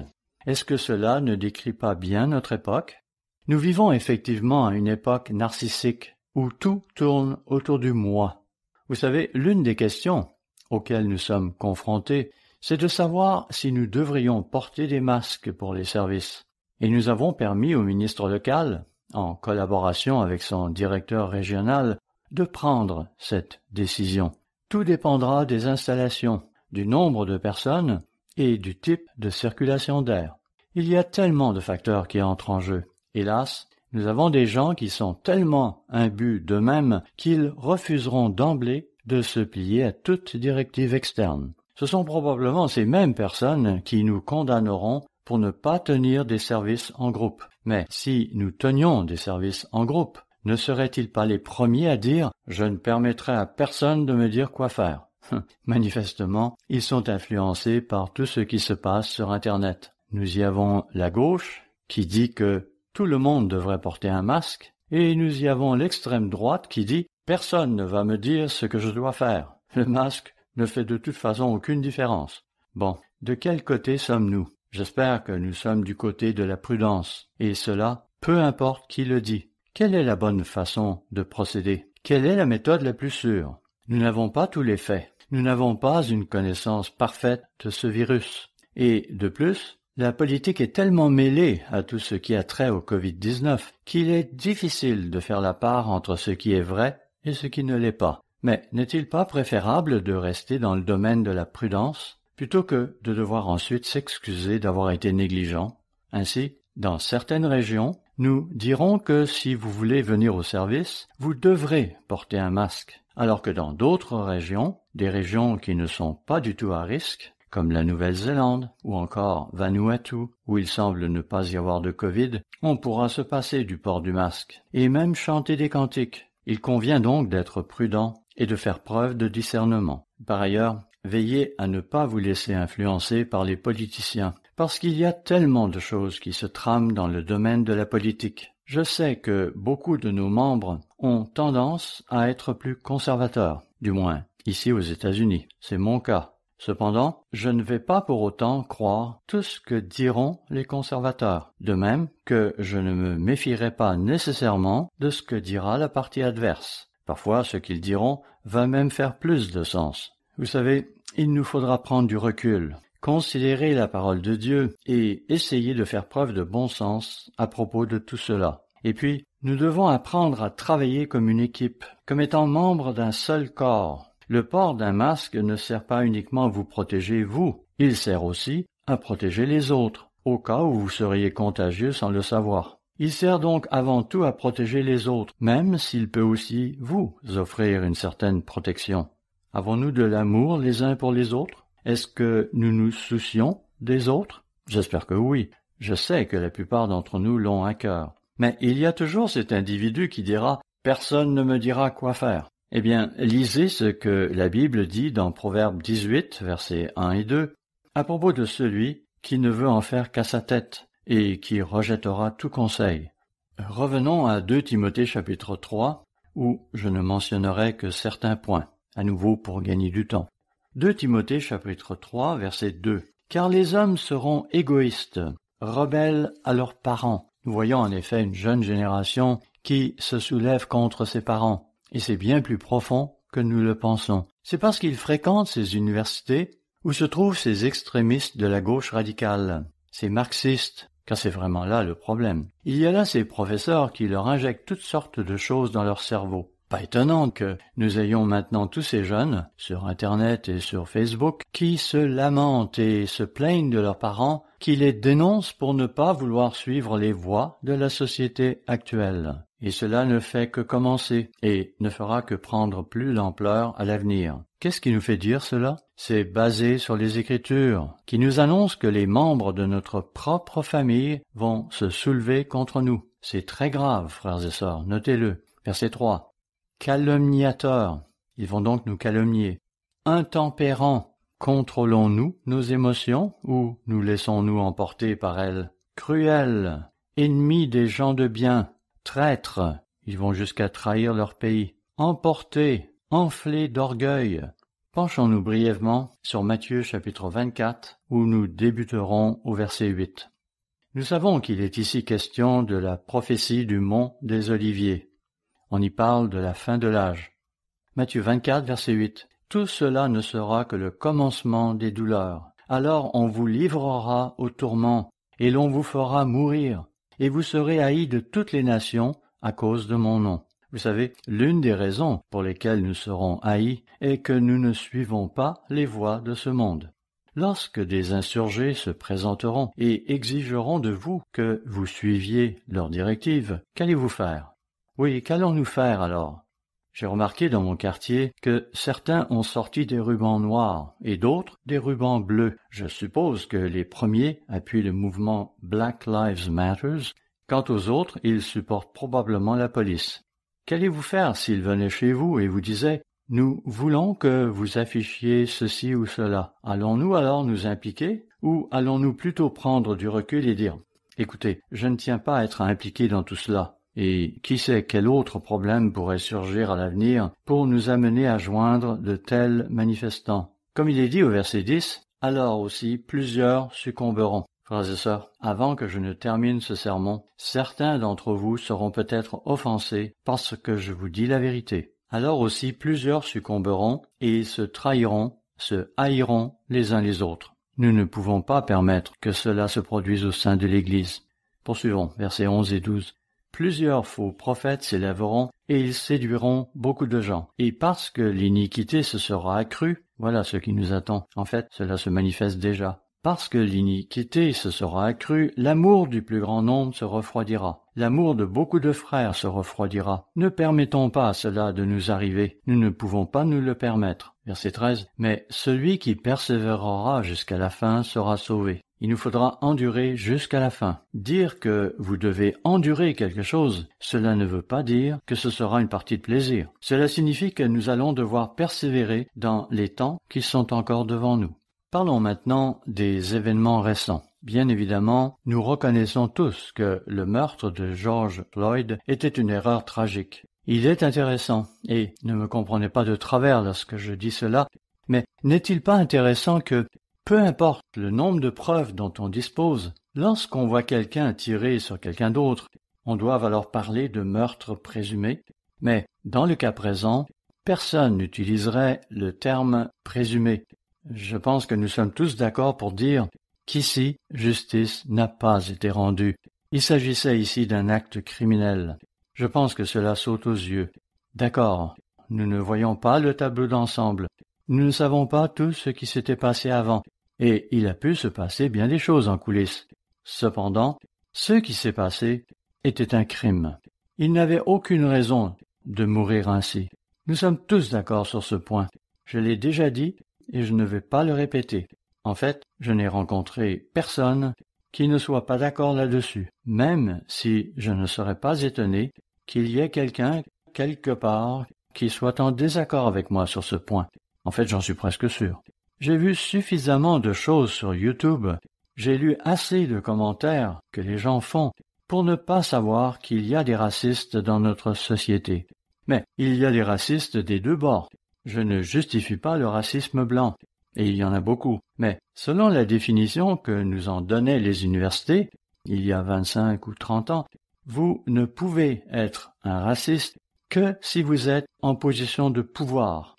Est-ce que cela ne décrit pas bien notre époque? Nous vivons effectivement à une époque narcissique où tout tourne autour du moi. Vous savez, l'une des questions auxquelles nous sommes confrontés, c'est de savoir si nous devrions porter des masques pour les services. Et nous avons permis au ministre local, en collaboration avec son directeur régional, de prendre cette décision. Tout dépendra des installations, du nombre de personnes et du type de circulation d'air. Il y a tellement de facteurs qui entrent en jeu. Hélas, nous avons des gens qui sont tellement imbus d'eux-mêmes qu'ils refuseront d'emblée de se plier à toute directive externe. Ce sont probablement ces mêmes personnes qui nous condamneront pour ne pas tenir des services en groupe. Mais si nous tenions des services en groupe, ne seraient-ils pas les premiers à dire « Je ne permettrai à personne de me dire quoi faire ». Manifestement, ils sont influencés par tout ce qui se passe sur Internet. Nous y avons la gauche qui dit que tout le monde devrait porter un masque, et nous y avons l'extrême droite qui dit « Personne ne va me dire ce que je dois faire. Le masque ne fait de toute façon aucune différence. » Bon, de quel côté sommes-nous? J'espère que nous sommes du côté de la prudence, et cela, peu importe qui le dit. Quelle est la bonne façon de procéder? Quelle est la méthode la plus sûre? Nous n'avons pas tous les faits. Nous n'avons pas une connaissance parfaite de ce virus. Et de plus, la politique est tellement mêlée à tout ce qui a trait au Covid-19 qu'il est difficile de faire la part entre ce qui est vrai et ce qui ne l'est pas. Mais n'est-il pas préférable de rester dans le domaine de la prudence plutôt que de devoir ensuite s'excuser d'avoir été négligent? Ainsi, dans certaines régions, nous dirons que si vous voulez venir au service, vous devrez porter un masque, alors que dans d'autres régions, des régions qui ne sont pas du tout à risque, comme la Nouvelle-Zélande ou encore Vanuatu, où il semble ne pas y avoir de Covid, on pourra se passer du port du masque et même chanter des cantiques. Il convient donc d'être prudent et de faire preuve de discernement. Par ailleurs, veillez à ne pas vous laisser influencer par les politiciens, parce qu'il y a tellement de choses qui se trament dans le domaine de la politique. Je sais que beaucoup de nos membres ont tendance à être plus conservateurs, du moins ici aux États-Unis. C'est mon cas. Cependant, je ne vais pas pour autant croire tout ce que diront les conservateurs, de même que je ne me méfierai pas nécessairement de ce que dira la partie adverse. Parfois, ce qu'ils diront va même faire plus de sens. Vous savez, il nous faudra prendre du recul, considérer la parole de Dieu et essayer de faire preuve de bon sens à propos de tout cela. Et puis, nous devons apprendre à travailler comme une équipe, comme étant membres d'un seul corps. Le port d'un masque ne sert pas uniquement à vous protéger vous, il sert aussi à protéger les autres, au cas où vous seriez contagieux sans le savoir. Il sert donc avant tout à protéger les autres, même s'il peut aussi vous offrir une certaine protection. Avons-nous de l'amour les uns pour les autres? Est-ce que nous nous soucions des autres? J'espère que oui. Je sais que la plupart d'entre nous l'ont à cœur. Mais il y a toujours cet individu qui dira « Personne ne me dira quoi faire ». Eh bien, lisez ce que la Bible dit dans Proverbe 18, versets 1 et 2, à propos de celui qui ne veut en faire qu'à sa tête et qui rejettera tout conseil. Revenons à 2 Timothée chapitre 3, où je ne mentionnerai que certains points, à nouveau pour gagner du temps. 2 Timothée chapitre 3, verset 2. « Car les hommes seront égoïstes, rebelles à leurs parents. » Nous voyons en effet une jeune génération qui se soulève contre ses parents. Et c'est bien plus profond que nous le pensons. C'est parce qu'ils fréquentent ces universités où se trouvent ces extrémistes de la gauche radicale, ces marxistes, car c'est vraiment là le problème. Il y a là ces professeurs qui leur injectent toutes sortes de choses dans leur cerveau. Pas étonnant que nous ayons maintenant tous ces jeunes, sur Internet et sur Facebook, qui se lamentent et se plaignent de leurs parents, qui les dénoncent pour ne pas vouloir suivre les voies de la société actuelle. Et cela ne fait que commencer, et ne fera que prendre plus d'ampleur à l'avenir. Qu'est-ce qui nous fait dire cela? C'est basé sur les Écritures, qui nous annoncent que les membres de notre propre famille vont se soulever contre nous. C'est très grave, frères et sœurs, notez-le. Verset 3. Calomniateurs, ils vont donc nous calomnier. Intempérants, contrôlons-nous nos émotions ou nous laissons-nous emporter par elles? Cruels, ennemis des gens de bien, traîtres, ils vont jusqu'à trahir leur pays. Emportés, enflés d'orgueil. Penchons-nous brièvement sur Matthieu chapitre 24 où nous débuterons au verset 8. Nous savons qu'il est ici question de la prophétie du mont des Oliviers. On y parle de la fin de l'âge. Matthieu 24, verset 8. Tout cela ne sera que le commencement des douleurs. Alors on vous livrera au tourment, et l'on vous fera mourir, et vous serez haïs de toutes les nations à cause de mon nom. Vous savez, l'une des raisons pour lesquelles nous serons haïs est que nous ne suivons pas les voies de ce monde. Lorsque des insurgés se présenteront et exigeront de vous que vous suiviez leurs directives, qu'allez-vous faire? Oui, qu'allons-nous faire alors? J'ai remarqué dans mon quartier que certains ont sorti des rubans noirs et d'autres des rubans bleus. Je suppose que les premiers appuient le mouvement Black Lives Matter. Quant aux autres, ils supportent probablement la police. Qu'allez-vous faire s'ils venaient chez vous et vous disaient « Nous voulons que vous affichiez ceci ou cela. Allons-nous alors nous impliquer ou allons-nous plutôt prendre du recul et dire « Écoutez, je ne tiens pas à être impliqué dans tout cela. » Et qui sait quel autre problème pourrait surgir à l'avenir pour nous amener à joindre de tels manifestants. Comme il est dit au verset 10, « Alors aussi plusieurs succomberont. » Frères et sœurs, avant que je ne termine ce sermon, certains d'entre vous seront peut-être offensés parce que je vous dis la vérité. Alors aussi plusieurs succomberont et se trahiront, se haïront les uns les autres. Nous ne pouvons pas permettre que cela se produise au sein de l'Église. Poursuivons, versets 11 et 12. Plusieurs faux prophètes s'élèveront et ils séduiront beaucoup de gens. Et parce que l'iniquité se sera accrue, voilà ce qui nous attend. En fait, cela se manifeste déjà. Parce que l'iniquité se sera accrue, l'amour du plus grand nombre se refroidira. L'amour de beaucoup de frères se refroidira. Ne permettons pas à cela de nous arriver. Nous ne pouvons pas nous le permettre. Verset 13. Mais celui qui persévérera jusqu'à la fin sera sauvé. Il nous faudra endurer jusqu'à la fin. Dire que vous devez endurer quelque chose, cela ne veut pas dire que ce sera une partie de plaisir. Cela signifie que nous allons devoir persévérer dans les temps qui sont encore devant nous. Parlons maintenant des événements récents. Bien évidemment, nous reconnaissons tous que le meurtre de George Floyd était une erreur tragique. Il est intéressant, et ne me comprenez pas de travers lorsque je dis cela, mais n'est-il pas intéressant que peu importe le nombre de preuves dont on dispose, lorsqu'on voit quelqu'un tirer sur quelqu'un d'autre, on doit alors parler de meurtre présumé. Mais dans le cas présent, personne n'utiliserait le terme présumé. Je pense que nous sommes tous d'accord pour dire qu'ici, justice n'a pas été rendue. Il s'agissait ici d'un acte criminel. Je pense que cela saute aux yeux. D'accord, nous ne voyons pas le tableau d'ensemble. Nous ne savons pas tout ce qui s'était passé avant. Et il a pu se passer bien des choses en coulisses. Cependant, ce qui s'est passé était un crime. Il n'avait aucune raison de mourir ainsi. Nous sommes tous d'accord sur ce point. Je l'ai déjà dit et je ne vais pas le répéter. En fait, je n'ai rencontré personne qui ne soit pas d'accord là-dessus, même si je ne serais pas étonné qu'il y ait quelqu'un quelque part qui soit en désaccord avec moi sur ce point. En fait, j'en suis presque sûr. J'ai vu suffisamment de choses sur YouTube, j'ai lu assez de commentaires que les gens font pour ne pas savoir qu'il y a des racistes dans notre société. Mais il y a des racistes des deux bords. Je ne justifie pas le racisme blanc, et il y en a beaucoup. Mais selon la définition que nous en donnaient les universités, il y a 25 ou 30 ans, vous ne pouvez être un raciste que si vous êtes en position de pouvoir.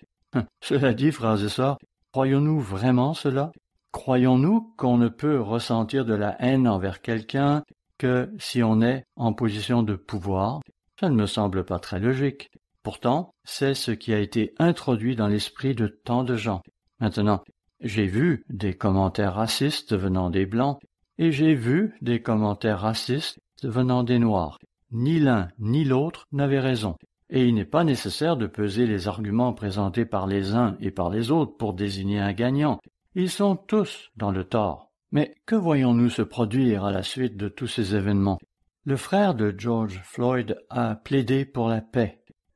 Cela dit, frères et sœurs, croyons-nous vraiment cela? Croyons-nous qu'on ne peut ressentir de la haine envers quelqu'un que si on est en position de pouvoir? Ça ne me semble pas très logique. Pourtant, c'est ce qui a été introduit dans l'esprit de tant de gens. Maintenant, j'ai vu des commentaires racistes venant des Blancs et j'ai vu des commentaires racistes venant des Noirs. Ni l'un ni l'autre n'avait raison. Et il n'est pas nécessaire de peser les arguments présentés par les uns et par les autres pour désigner un gagnant. Ils sont tous dans le tort. Mais que voyons-nous se produire à la suite de tous ces événements? Le frère de George Floyd a plaidé pour la paix.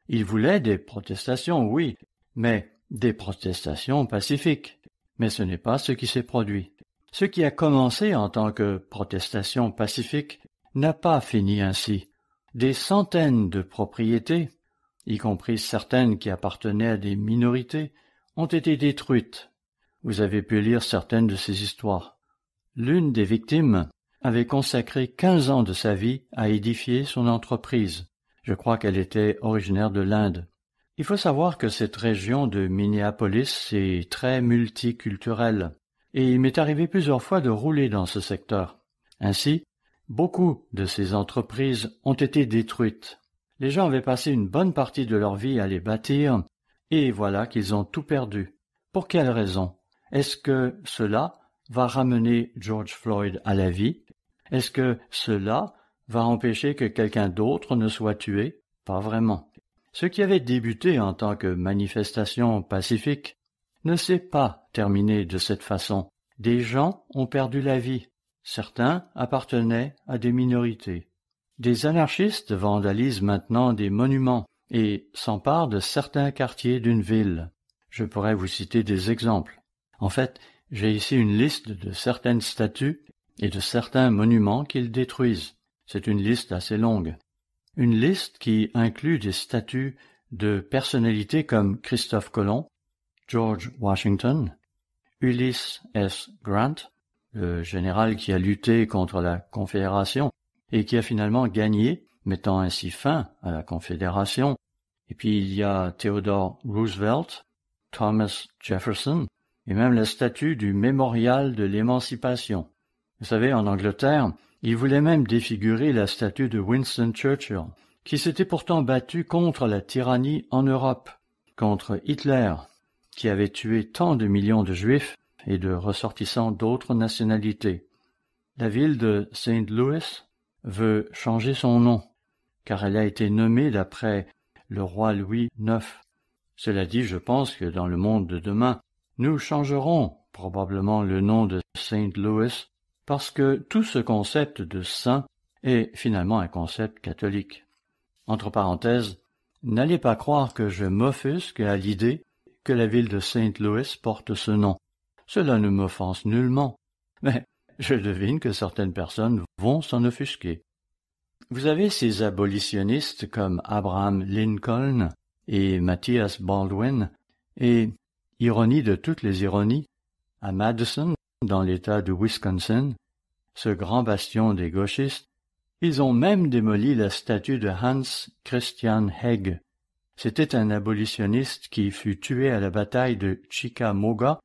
Il voulait des protestations, oui, mais des protestations pacifiques. Mais ce n'est pas ce qui s'est produit. Ce qui a commencé en tant que protestation pacifique n'a pas fini ainsi. Des centaines de propriétés, y compris certaines qui appartenaient à des minorités, ont été détruites. Vous avez pu lire certaines de ces histoires. L'une des victimes avait consacré 15 ans de sa vie à édifier son entreprise. Je crois qu'elle était originaire de l'Inde. Il faut savoir que cette région de Minneapolis est très multiculturelle, et il m'est arrivé plusieurs fois de rouler dans ce secteur. Ainsi, beaucoup de ces entreprises ont été détruites. Les gens avaient passé une bonne partie de leur vie à les bâtir, et voilà qu'ils ont tout perdu. Pour quelle raison? Est-ce que cela va ramener George Floyd à la vie? Est-ce que cela va empêcher que quelqu'un d'autre ne soit tué? Pas vraiment. Ce qui avait débuté en tant que manifestation pacifique ne s'est pas terminé de cette façon. Des gens ont perdu la vie. Certains appartenaient à des minorités. Des anarchistes vandalisent maintenant des monuments et s'emparent de certains quartiers d'une ville. Je pourrais vous citer des exemples. En fait, j'ai ici une liste de certaines statues et de certains monuments qu'ils détruisent. C'est une liste assez longue. Une liste qui inclut des statues de personnalités comme Christophe Colomb, George Washington, Ulysses S. Grant, le général qui a lutté contre la Confédération et qui a finalement gagné, mettant ainsi fin à la Confédération. Et puis il y a Theodore Roosevelt, Thomas Jefferson, et même la statue du mémorial de l'émancipation. Vous savez, en Angleterre, ils voulaient même défigurer la statue de Winston Churchill, qui s'était pourtant battu contre la tyrannie en Europe, contre Hitler, qui avait tué tant de millions de Juifs et de ressortissants d'autres nationalités. La ville de St. Louis veut changer son nom, car elle a été nommée d'après le roi Louis IX. Cela dit, je pense que dans le monde de demain, nous changerons probablement le nom de St. Louis parce que tout ce concept de saint est finalement un concept catholique. Entre parenthèses, n'allez pas croire que je m'offusque à l'idée que la ville de St. Louis porte ce nom. Cela ne m'offense nullement, mais je devine que certaines personnes vont s'en offusquer. Vous avez ces abolitionnistes comme Abraham Lincoln et Matthias Baldwin, et, ironie de toutes les ironies, à Madison, dans l'État de Wisconsin, ce grand bastion des gauchistes, ils ont même démoli la statue de Hans Christian Heg. C'était un abolitionniste qui fut tué à la bataille de Chickamauga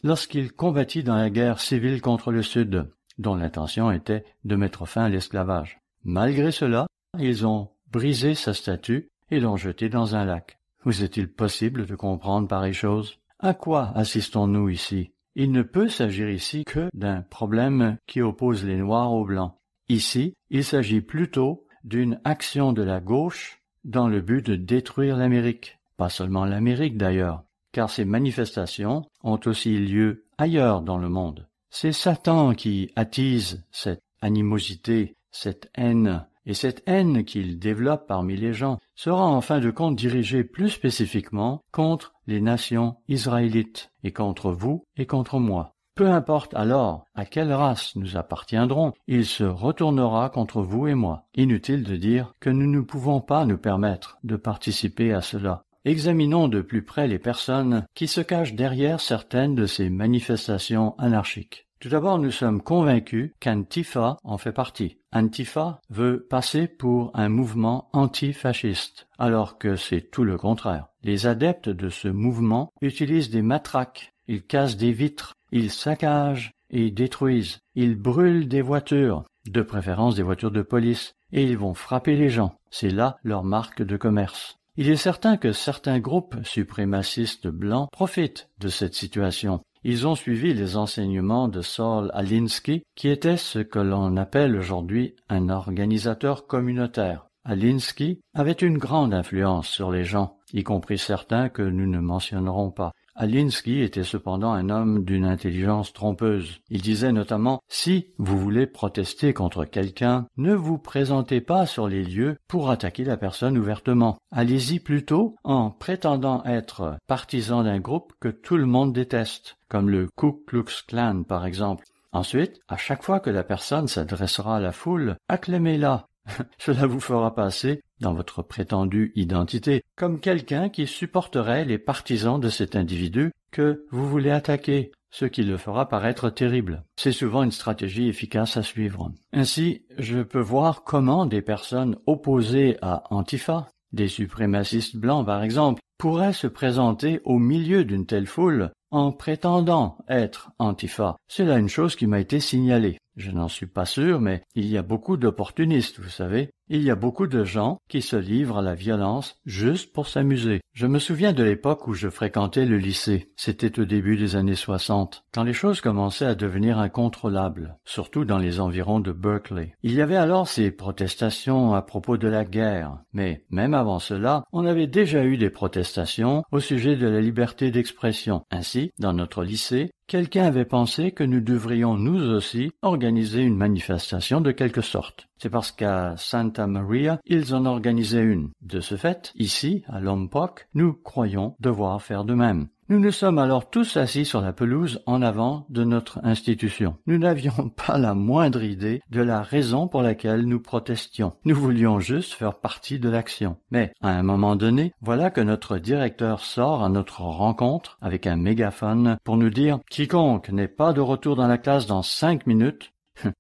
lorsqu'il combattit dans la guerre civile contre le Sud, dont l'intention était de mettre fin à l'esclavage. Malgré cela, ils ont brisé sa statue et l'ont jetée dans un lac. Vous est-il possible de comprendre pareille chose? À quoi assistons-nous ici? Il ne peut s'agir ici que d'un problème qui oppose les Noirs aux Blancs. Ici, il s'agit plutôt d'une action de la gauche dans le but de détruire l'Amérique. Pas seulement l'Amérique d'ailleurs, car ces manifestations ont aussi lieu ailleurs dans le monde. C'est Satan qui attise cette animosité, cette haine, et cette haine qu'il développe parmi les gens sera en fin de compte dirigée plus spécifiquement contre les nations israélites, et contre vous et contre moi. Peu importe alors à quelle race nous appartiendrons, il se retournera contre vous et moi. Inutile de dire que nous ne pouvons pas nous permettre de participer à cela. Examinons de plus près les personnes qui se cachent derrière certaines de ces manifestations anarchiques. Tout d'abord, nous sommes convaincus qu'Antifa en fait partie. Antifa veut passer pour un mouvement antifasciste, alors que c'est tout le contraire. Les adeptes de ce mouvement utilisent des matraques, ils cassent des vitres, ils saccagent et détruisent, ils brûlent des voitures, de préférence des voitures de police, et ils vont frapper les gens. C'est là leur marque de commerce. Il est certain que certains groupes suprémacistes blancs profitent de cette situation. Ils ont suivi les enseignements de Saul Alinsky, qui était ce que l'on appelle aujourd'hui un organisateur communautaire. Alinsky avait une grande influence sur les gens, y compris certains que nous ne mentionnerons pas. Alinsky était cependant un homme d'une intelligence trompeuse. Il disait notamment « Si vous voulez protester contre quelqu'un, ne vous présentez pas sur les lieux pour attaquer la personne ouvertement. Allez-y plutôt en prétendant être partisan d'un groupe que tout le monde déteste, comme le Ku Klux Klan par exemple. Ensuite, à chaque fois que la personne s'adressera à la foule, acclamez-la. Cela vous fera passer, dans votre prétendue identité, comme quelqu'un qui supporterait les partisans de cet individu que vous voulez attaquer. ce qui le fera paraître terrible. C'est souvent une stratégie efficace à suivre. Ainsi, je peux voir comment des personnes opposées à Antifa, des suprémacistes blancs par exemple, pourraient se présenter au milieu d'une telle foule en prétendant être Antifa. C'est là une chose qui m'a été signalée. Je n'en suis pas sûr, mais il y a beaucoup d'opportunistes, vous savez. Il y a beaucoup de gens qui se livrent à la violence juste pour s'amuser. Je me souviens de l'époque où je fréquentais le lycée. C'était au début des années 60, quand les choses commençaient à devenir incontrôlables, surtout dans les environs de Berkeley. Il y avait alors ces protestations à propos de la guerre, mais même avant cela, on avait déjà eu des protestations au sujet de la liberté d'expression. Ainsi, dans notre lycée, quelqu'un avait pensé que nous devrions nous aussi organiser une manifestation de quelque sorte. C'est parce qu'à Santa Maria, ils en organisaient une. De ce fait, ici, à Lompoc, nous croyons devoir faire de même. Nous nous sommes alors tous assis sur la pelouse en avant de notre institution. Nous n'avions pas la moindre idée de la raison pour laquelle nous protestions. Nous voulions juste faire partie de l'action. Mais, à un moment donné, voilà que notre directeur sort à notre rencontre avec un mégaphone pour nous dire « Quiconque n'est pas de retour dans la classe dans 5 minutes »,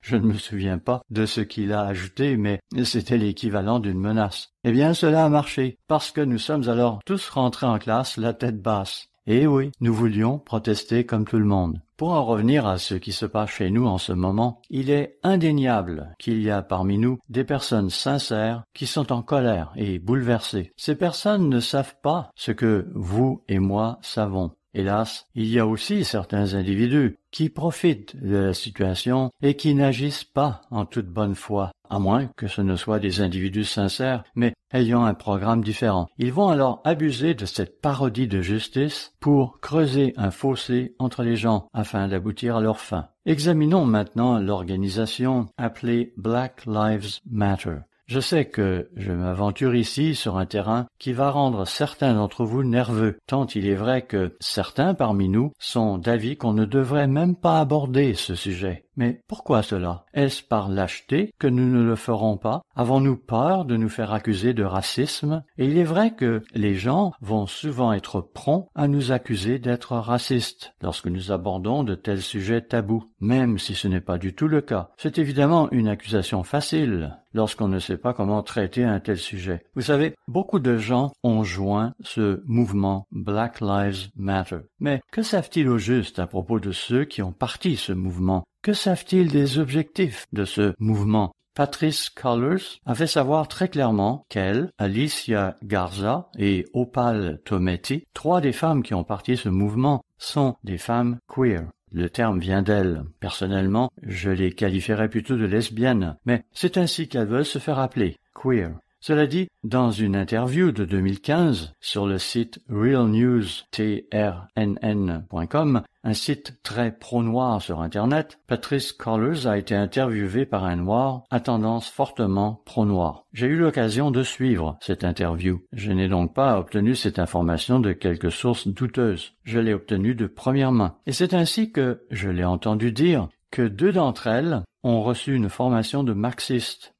je ne me souviens pas de ce qu'il a ajouté, mais c'était l'équivalent d'une menace. Eh bien, cela a marché, parce que nous sommes alors tous rentrés en classe la tête basse. Et oui, nous voulions protester comme tout le monde. Pour en revenir à ce qui se passe chez nous en ce moment, il est indéniable qu'il y a parmi nous des personnes sincères qui sont en colère et bouleversées. Ces personnes ne savent pas ce que vous et moi savons. Hélas, il y a aussi certains individus qui profitent de la situation et qui n'agissent pas en toute bonne foi, à moins que ce ne soient des individus sincères, mais ayant un programme différent. Ils vont alors abuser de cette parodie de justice pour creuser un fossé entre les gens afin d'aboutir à leur fin. Examinons maintenant l'organisation appelée Black Lives Matter. Je sais que je m'aventure ici sur un terrain qui va rendre certains d'entre vous nerveux, tant il est vrai que certains parmi nous sont d'avis qu'on ne devrait même pas aborder ce sujet. Mais pourquoi cela? Est-ce par lâcheté que nous ne le ferons pas? Avons-nous peur de nous faire accuser de racisme? Et il est vrai que les gens vont souvent être prompts à nous accuser d'être racistes lorsque nous abordons de tels sujets tabous, même si ce n'est pas du tout le cas. C'est évidemment une accusation facile lorsqu'on ne sait pas comment traiter un tel sujet. Vous savez, beaucoup de gens ont joint ce mouvement Black Lives Matter. Mais que savent-ils au juste à propos de ceux qui ont parti ce mouvement? Que savent-ils des objectifs de ce mouvement? Patrisse Cullors a fait savoir très clairement qu'elle, Alicia Garza et Opal Tometi, 3 des femmes qui ont parti ce mouvement, sont des femmes queer. Le terme vient d'elles. Personnellement, je les qualifierais plutôt de lesbiennes, mais c'est ainsi qu'elles veulent se faire appeler, queer. Cela dit, dans une interview de 2015 sur le site realnewstrnn.com, un site très pro-noir sur Internet, Patrisse Cullors a été interviewée par un noir à tendance fortement pro-noir. J'ai eu l'occasion de suivre cette interview. Je n'ai donc pas obtenu cette information de quelque source douteuse. Je l'ai obtenue de première main. Et c'est ainsi que je l'ai entendu dire que 2 d'entre elles ont reçu une formation de marxiste.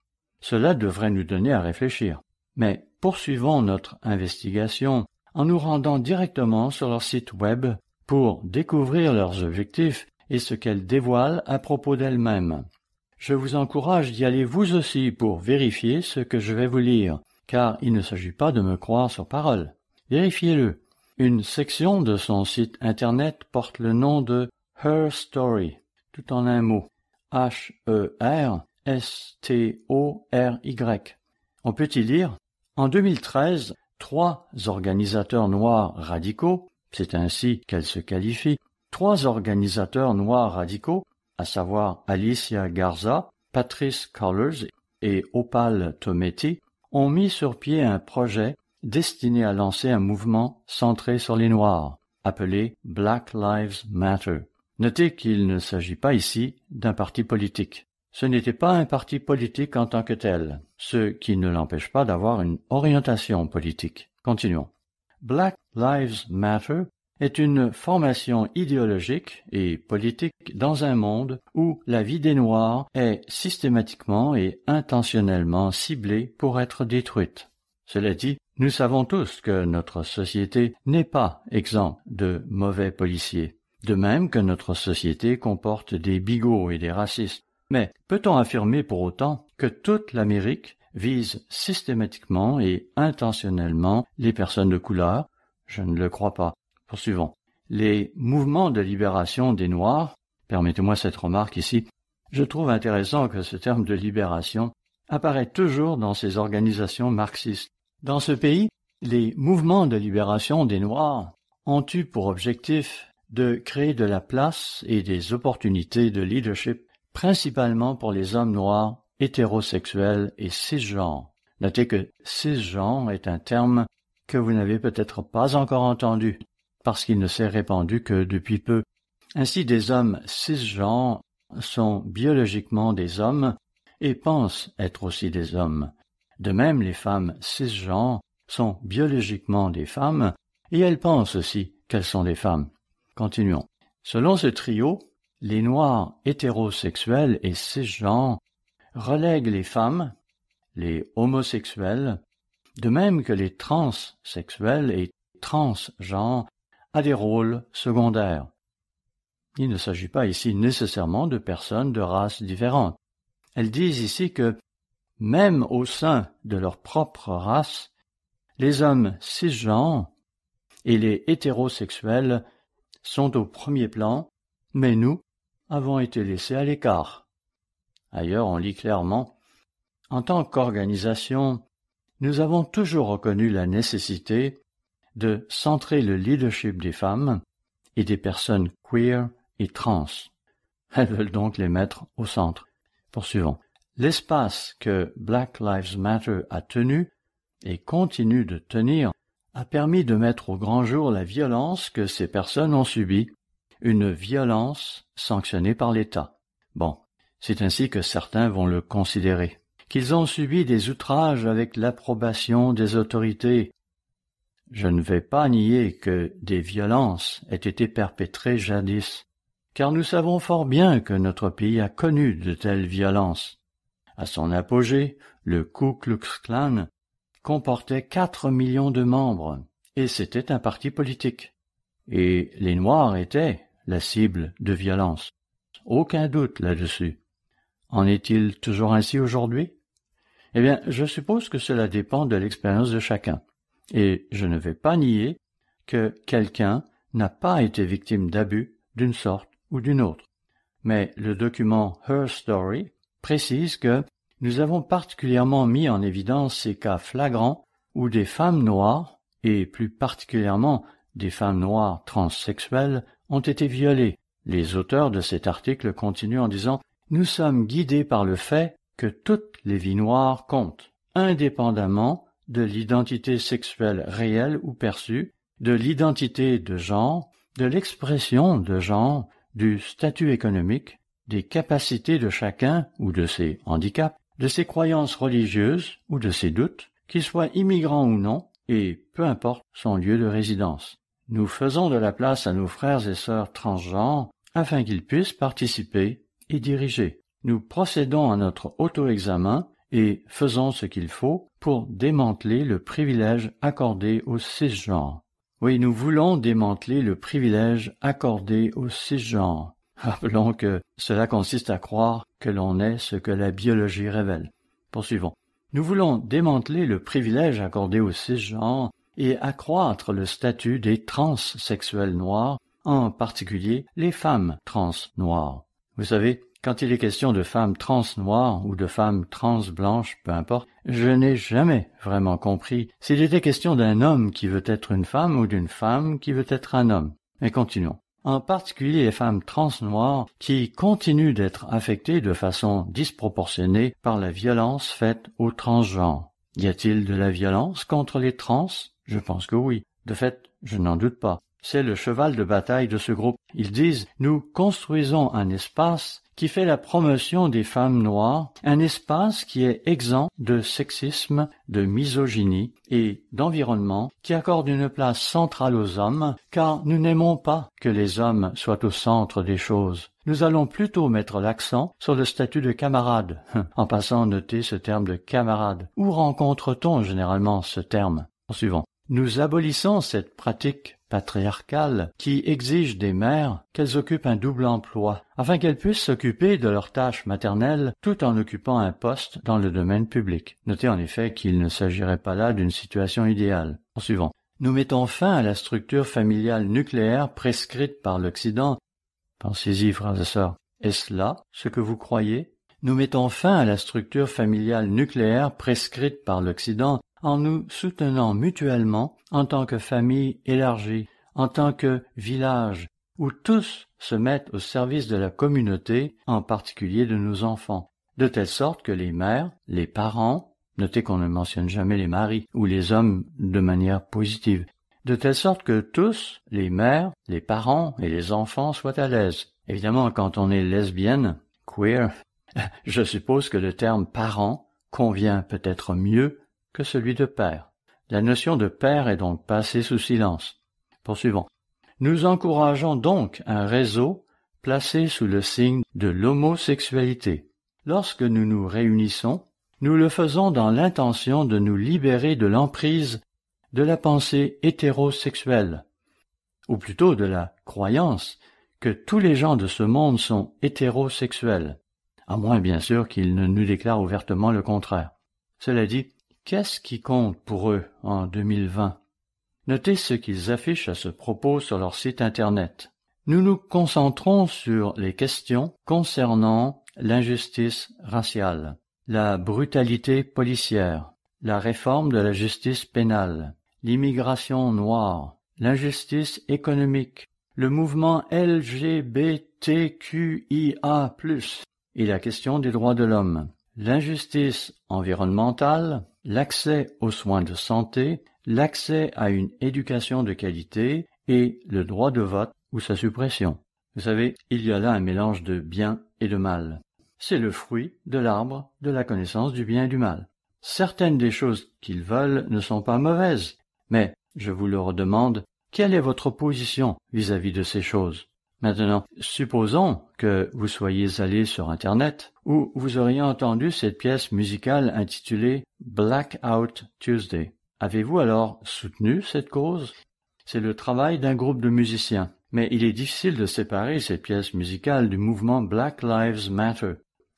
Cela devrait nous donner à réfléchir. Mais poursuivons notre investigation en nous rendant directement sur leur site web pour découvrir leurs objectifs et ce qu'elles dévoilent à propos d'elles-mêmes. Je vous encourage d'y aller vous aussi pour vérifier ce que je vais vous lire, car il ne s'agit pas de me croire sur parole. Vérifiez-le. Une section de son site internet porte le nom de Her Story, tout en un mot. H-E-R-S-T-O-R-Y. On peut y lire « En 2013, 3 organisateurs noirs radicaux, c'est ainsi qu'elle se qualifie, 3 organisateurs noirs radicaux, à savoir Alicia Garza, Patrisse Cullors et Opal Tometi, ont mis sur pied un projet destiné à lancer un mouvement centré sur les Noirs, appelé Black Lives Matter. Notez qu'il ne s'agit pas ici d'un parti politique. Ce n'était pas un parti politique en tant que tel, ce qui ne l'empêche pas d'avoir une orientation politique. Continuons. Black Lives Matter est une formation idéologique et politique dans un monde où la vie des Noirs est systématiquement et intentionnellement ciblée pour être détruite. Cela dit, nous savons tous que notre société n'est pas exempte de mauvais policiers. de même que notre société comporte des bigots et des racistes. Mais peut-on affirmer pour autant que toute l'Amérique vise systématiquement et intentionnellement les personnes de couleur? Je ne le crois pas. Poursuivons. Les mouvements de libération des Noirs, permettez-moi cette remarque ici, je trouve intéressant que ce terme de libération apparaît toujours dans ces organisations marxistes. Dans ce pays, les mouvements de libération des Noirs ont eu pour objectif de créer de la place et des opportunités de leadership, principalement pour les hommes noirs, hétérosexuels et cisgenres. Notez que cisgenre est un terme que vous n'avez peut-être pas encore entendu, parce qu'il ne s'est répandu que depuis peu. Ainsi, des hommes cisgenres sont biologiquement des hommes et pensent être aussi des hommes. De même, les femmes cisgenres sont biologiquement des femmes et elles pensent aussi qu'elles sont des femmes. Continuons. Selon ce trio, les Noirs hétérosexuels et cisgenres relèguent les femmes, les homosexuels, de même que les transsexuels et transgenres, à des rôles secondaires. Il ne s'agit pas ici nécessairement de personnes de races différentes. Elles disent ici que, même au sein de leur propre race, les hommes cisgenres et les hétérosexuels sont au premier plan, mais nous avons été laissés à l'écart. Ailleurs, on lit clairement, en tant qu'organisation, nous avons toujours reconnu la nécessité de centrer le leadership des femmes et des personnes queer et trans. Elles veulent donc les mettre au centre. Poursuivons. L'espace que Black Lives Matter a tenu et continue de tenir a permis de mettre au grand jour la violence que ces personnes ont subie, une violence sanctionnée par l'État. Bon, c'est ainsi que certains vont le considérer. Qu'ils ont subi des outrages avec l'approbation des autorités. Je ne vais pas nier que des violences aient été perpétrées jadis, car nous savons fort bien que notre pays a connu de telles violences. À son apogée, le Ku Klux Klan comportait 4 millions de membres, et c'était un parti politique. Et les Noirs étaient la cible de violences. Aucun doute là-dessus. En est-il toujours ainsi aujourd'hui? Eh bien, je suppose que cela dépend de l'expérience de chacun. Et je ne vais pas nier que quelqu'un n'a pas été victime d'abus d'une sorte ou d'une autre. Mais le document Her Story précise que nous avons particulièrement mis en évidence ces cas flagrants où des femmes noires, et plus particulièrement des femmes noires transsexuelles, ont été violées. Les auteurs de cet article continuent en disant « Nous sommes guidés par le fait que toutes les vies noires comptent, indépendamment de l'identité sexuelle réelle ou perçue, de l'identité de genre, de l'expression de genre, du statut économique, des capacités de chacun ou de ses handicaps, de ses croyances religieuses ou de ses doutes, qu'il soit immigrant ou non, et peu importe son lieu de résidence. Nous faisons de la place à nos frères et sœurs transgenres afin qu'ils puissent participer et diriger. Nous procédons à notre auto-examen et faisons ce qu'il faut pour démanteler le privilège accordé aux cisgenres. Oui, nous voulons démanteler le privilège accordé aux cisgenres. Rappelons que cela consiste à croire que l'on est ce que la biologie révèle. Poursuivons. Nous voulons démanteler le privilège accordé aux cisgenres et accroître le statut des transsexuels noirs, en particulier les femmes trans noires. Vous savez, quand il est question de femmes trans noires ou de femmes trans blanches, peu importe, je n'ai jamais vraiment compris s'il était question d'un homme qui veut être une femme ou d'une femme qui veut être un homme. Mais continuons. En particulier les femmes trans noires qui continuent d'être affectées de façon disproportionnée par la violence faite aux transgenres. Y a-t-il de la violence contre les trans? Je pense que oui. De fait, je n'en doute pas. C'est le cheval de bataille de ce groupe. Ils disent « Nous construisons un espace qui fait la promotion des femmes noires, un espace qui est exempt de sexisme, de misogynie et d'environnement, qui accorde une place centrale aux hommes, car nous n'aimons pas que les hommes soient au centre des choses. Nous allons plutôt mettre l'accent sur le statut de camarade. » En passant, notez ce terme de camarade. Où rencontre-t-on généralement ce terme? Suivant. Nous abolissons cette pratique patriarcale qui exige des mères qu'elles occupent un double emploi, afin qu'elles puissent s'occuper de leurs tâches maternelles tout en occupant un poste dans le domaine public. Notez en effet qu'il ne s'agirait pas là d'une situation idéale. Poursuivons. Nous mettons fin à la structure familiale nucléaire prescrite par l'Occident. Pensez-y, frères et sœurs. Est-ce là ce que vous croyez? Nous mettons fin à la structure familiale nucléaire prescrite par l'Occident en nous soutenant mutuellement en tant que famille élargie, en tant que village, où tous se mettent au service de la communauté, en particulier de nos enfants, de telle sorte que les mères, les parents, notez qu'on ne mentionne jamais les maris ou les hommes de manière positive, de telle sorte que tous, les mères, les parents et les enfants soient à l'aise. Évidemment, quand on est lesbienne, queer, je suppose que le terme parent convient peut-être mieux que celui de père. La notion de père est donc passée sous silence. Poursuivons. Nous encourageons donc un réseau placé sous le signe de l'homosexualité. Lorsque nous nous réunissons, nous le faisons dans l'intention de nous libérer de l'emprise de la pensée hétérosexuelle, ou plutôt de la croyance que tous les gens de ce monde sont hétérosexuels, à moins bien sûr qu'ils ne nous déclarent ouvertement le contraire. Cela dit, qu'est-ce qui compte pour eux en 2020? Notez ce qu'ils affichent à ce propos sur leur site Internet. Nous nous concentrons sur les questions concernant l'injustice raciale, la brutalité policière, la réforme de la justice pénale, l'immigration noire, l'injustice économique, le mouvement LGBTQIA+, et la question des droits de l'homme, l'injustice environnementale, l'accès aux soins de santé, l'accès à une éducation de qualité et le droit de vote ou sa suppression. Vous savez, il y a là un mélange de bien et de mal. C'est le fruit de l'arbre de la connaissance du bien et du mal. Certaines des choses qu'ils veulent ne sont pas mauvaises, mais je vous le redemande, quelle est votre position vis-à-vis de ces choses? Maintenant, supposons que vous soyez allé sur Internet où vous auriez entendu cette pièce musicale intitulée Blackout Tuesday. Avez-vous alors soutenu cette cause? C'est le travail d'un groupe de musiciens, mais il est difficile de séparer cette pièce musicale du mouvement Black Lives Matter.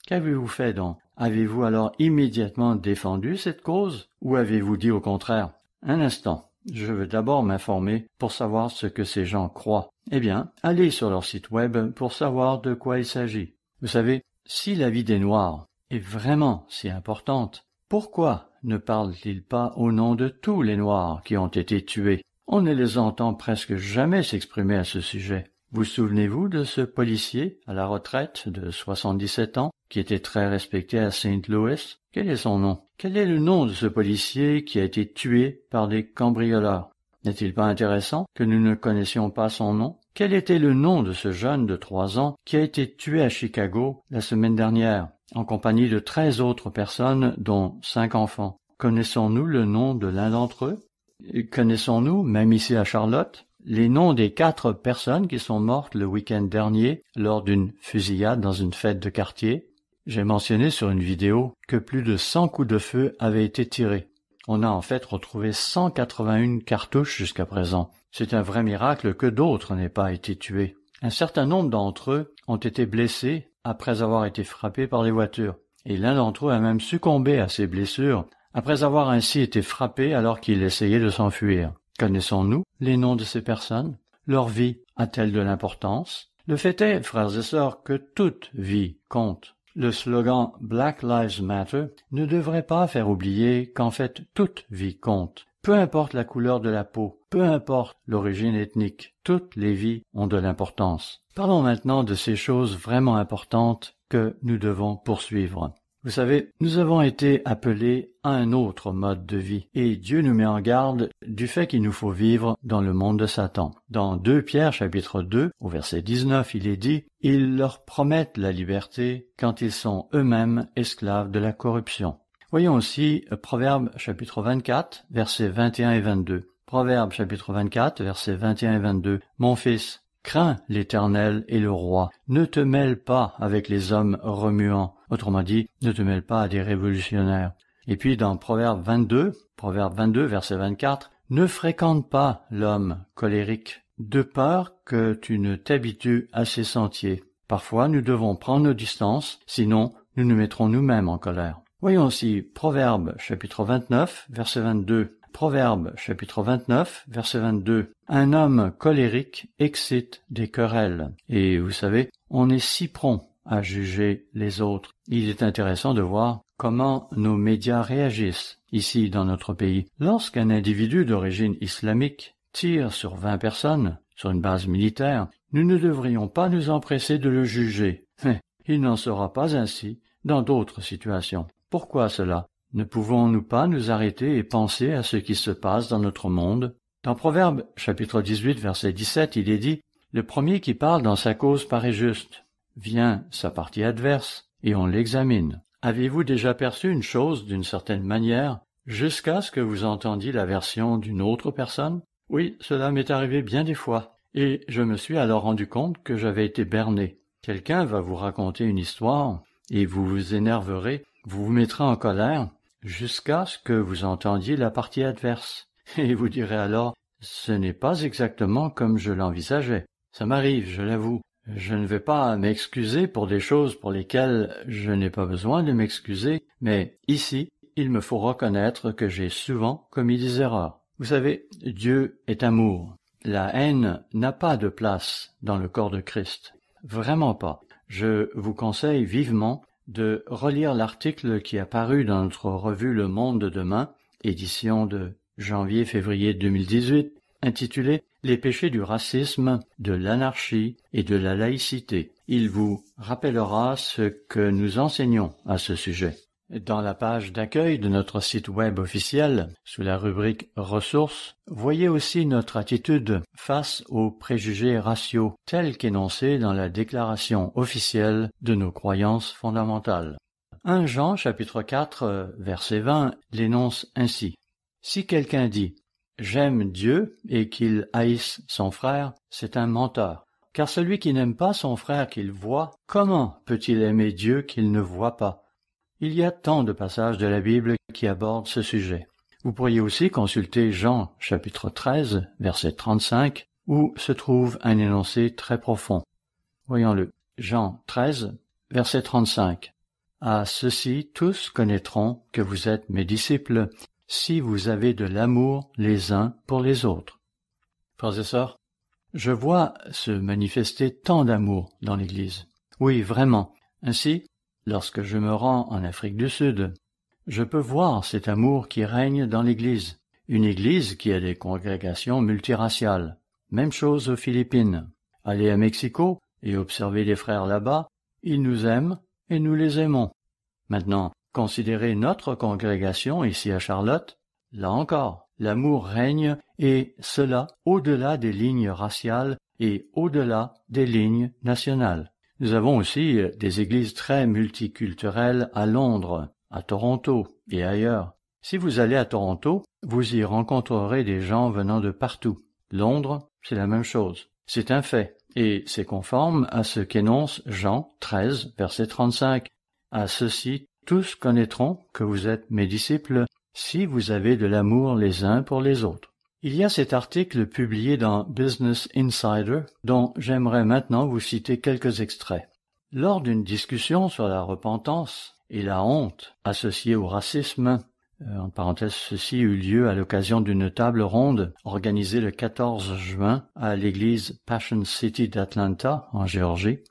Qu'avez-vous fait donc? Avez-vous alors immédiatement défendu cette cause ou avez-vous dit au contraire? Un instant, je veux d'abord m'informer pour savoir ce que ces gens croient. Eh bien, allez sur leur site web pour savoir de quoi il s'agit. Vous savez, si la vie des Noirs est vraiment si importante, pourquoi ne parlent-ils pas au nom de tous les Noirs qui ont été tués? On ne les entend presque jamais s'exprimer à ce sujet. Vous souvenez-vous de ce policier à la retraite de 77 ans qui était très respecté à St. Louis? Quel est son nom? Quel est le nom de ce policier qui a été tué par des cambrioleurs? N'est-il pas intéressant que nous ne connaissions pas son nom? Quel était le nom de ce jeune de 3 ans qui a été tué à Chicago la semaine dernière, en compagnie de 13 autres personnes, dont 5 enfants? Connaissons-nous le nom de l'un d'entre eux? Connaissons-nous, même ici à Charlotte, les noms des 4 personnes qui sont mortes le week-end dernier lors d'une fusillade dans une fête de quartier? J'ai mentionné sur une vidéo que plus de 100 coups de feu avaient été tirés. On a en fait retrouvé 181 cartouches jusqu'à présent. C'est un vrai miracle que d'autres n'aient pas été tués. Un certain nombre d'entre eux ont été blessés après avoir été frappés par des voitures. Et l'un d'entre eux a même succombé à ses blessures après avoir ainsi été frappé alors qu'il essayait de s'enfuir. Connaissons-nous les noms de ces personnes? Leur vie a-t-elle de l'importance? Le fait est, frères et sœurs, que toute vie compte. Le slogan Black Lives Matter ne devrait pas faire oublier qu'en fait toute vie compte. Peu importe la couleur de la peau, peu importe l'origine ethnique, toutes les vies ont de l'importance. Parlons maintenant de ces choses vraiment importantes que nous devons poursuivre. Vous savez, nous avons été appelés à un autre mode de vie, et Dieu nous met en garde du fait qu'il nous faut vivre dans le monde de Satan. Dans 2 Pierre chapitre 2, au verset 19, il est dit « Ils leur promettent la liberté quand ils sont eux-mêmes esclaves de la corruption ». Voyons aussi Proverbe chapitre 24, versets 21 et 22. Proverbe chapitre 24, versets 21 et 22. « Mon fils, crains l'Éternel et le roi. Ne te mêle pas avec les hommes remuants. » Autrement dit, ne te mêle pas à des révolutionnaires. Et puis dans Proverbe 22, verset 24, Ne fréquente pas l'homme colérique, de peur que tu ne t'habitues à ses sentiers. Parfois, nous devons prendre nos distances, sinon nous nous mettrons nous-mêmes en colère. Voyons aussi Proverbes chapitre 29, verset 22. Proverbes chapitre 29, verset 22. Un homme colérique excite des querelles. Et vous savez, on est si prompt à juger les autres. Il est intéressant de voir comment nos médias réagissent ici dans notre pays. Lorsqu'un individu d'origine islamique tire sur 20 personnes sur une base militaire, nous ne devrions pas nous empresser de le juger. Mais il n'en sera pas ainsi dans d'autres situations. Pourquoi cela? Ne pouvons-nous pas nous arrêter et penser à ce qui se passe dans notre monde? Dans Proverbes chapitre 18, verset 17, il est dit « Le premier qui parle dans sa cause paraît juste. Vient sa partie adverse, et on l'examine. » Avez-vous déjà perçu une chose d'une certaine manière jusqu'à ce que vous entendiez la version d'une autre personne? Oui, cela m'est arrivé bien des fois, et je me suis alors rendu compte que j'avais été berné. Quelqu'un va vous raconter une histoire, et vous vous énerverez, vous vous mettrez en colère, jusqu'à ce que vous entendiez la partie adverse. Et vous direz alors, ce n'est pas exactement comme je l'envisageais. Ça m'arrive, je l'avoue. Je ne vais pas m'excuser pour des choses pour lesquelles je n'ai pas besoin de m'excuser, mais ici, il me faut reconnaître que j'ai souvent commis des erreurs. Vous savez, Dieu est amour. La haine n'a pas de place dans le corps de Christ. Vraiment pas. Je vous conseille vivement de relire l'article qui est paru dans notre revue Le Monde de demain, édition de janvier-février 2018, intitulé « Les péchés du racisme, de l'anarchie et de la laïcité ». Il vous rappellera ce que nous enseignons à ce sujet. Dans la page d'accueil de notre site web officiel, sous la rubrique « Ressources », voyez aussi notre attitude face aux préjugés raciaux tels qu'énoncés dans la déclaration officielle de nos croyances fondamentales. 1 Jean chapitre 4, verset 20 l'énonce ainsi. « Si quelqu'un dit « J'aime Dieu » et qu'il haïsse son frère, c'est un menteur. Car celui qui n'aime pas son frère qu'il voit, comment peut-il aimer Dieu qu'il ne voit pas? Il y a tant de passages de la Bible qui abordent ce sujet. Vous pourriez aussi consulter Jean chapitre 13, verset 35, où se trouve un énoncé très profond. Voyons-le. Jean 13, verset 35. « À ceci tous connaîtront que vous êtes mes disciples, si vous avez de l'amour les uns pour les autres. » Frères et sœurs, je vois se manifester tant d'amour dans l'Église. Oui, vraiment. Ainsi, lorsque je me rends en Afrique du Sud, je peux voir cet amour qui règne dans l'Église. Une Église qui a des congrégations multiraciales. Même chose aux Philippines. Allez à Mexico et observez les frères là-bas, ils nous aiment et nous les aimons. Maintenant, considérez notre congrégation ici à Charlotte. Là encore, l'amour règne et cela au-delà des lignes raciales et au-delà des lignes nationales. Nous avons aussi des églises très multiculturelles à Londres, à Toronto et ailleurs. Si vous allez à Toronto, vous y rencontrerez des gens venant de partout. Londres, c'est la même chose. C'est un fait, et c'est conforme à ce qu'énonce Jean 13, verset 35. « À ceci, tous connaîtront que vous êtes mes disciples, si vous avez de l'amour les uns pour les autres. » Il y a cet article publié dans Business Insider dont j'aimerais maintenant vous citer quelques extraits. Lors d'une discussion sur la repentance et la honte associée au racisme, en parenthèse, ceci eut lieu à l'occasion d'une table ronde organisée le 14 juin à l'église Passion City d'Atlanta, en Géorgie.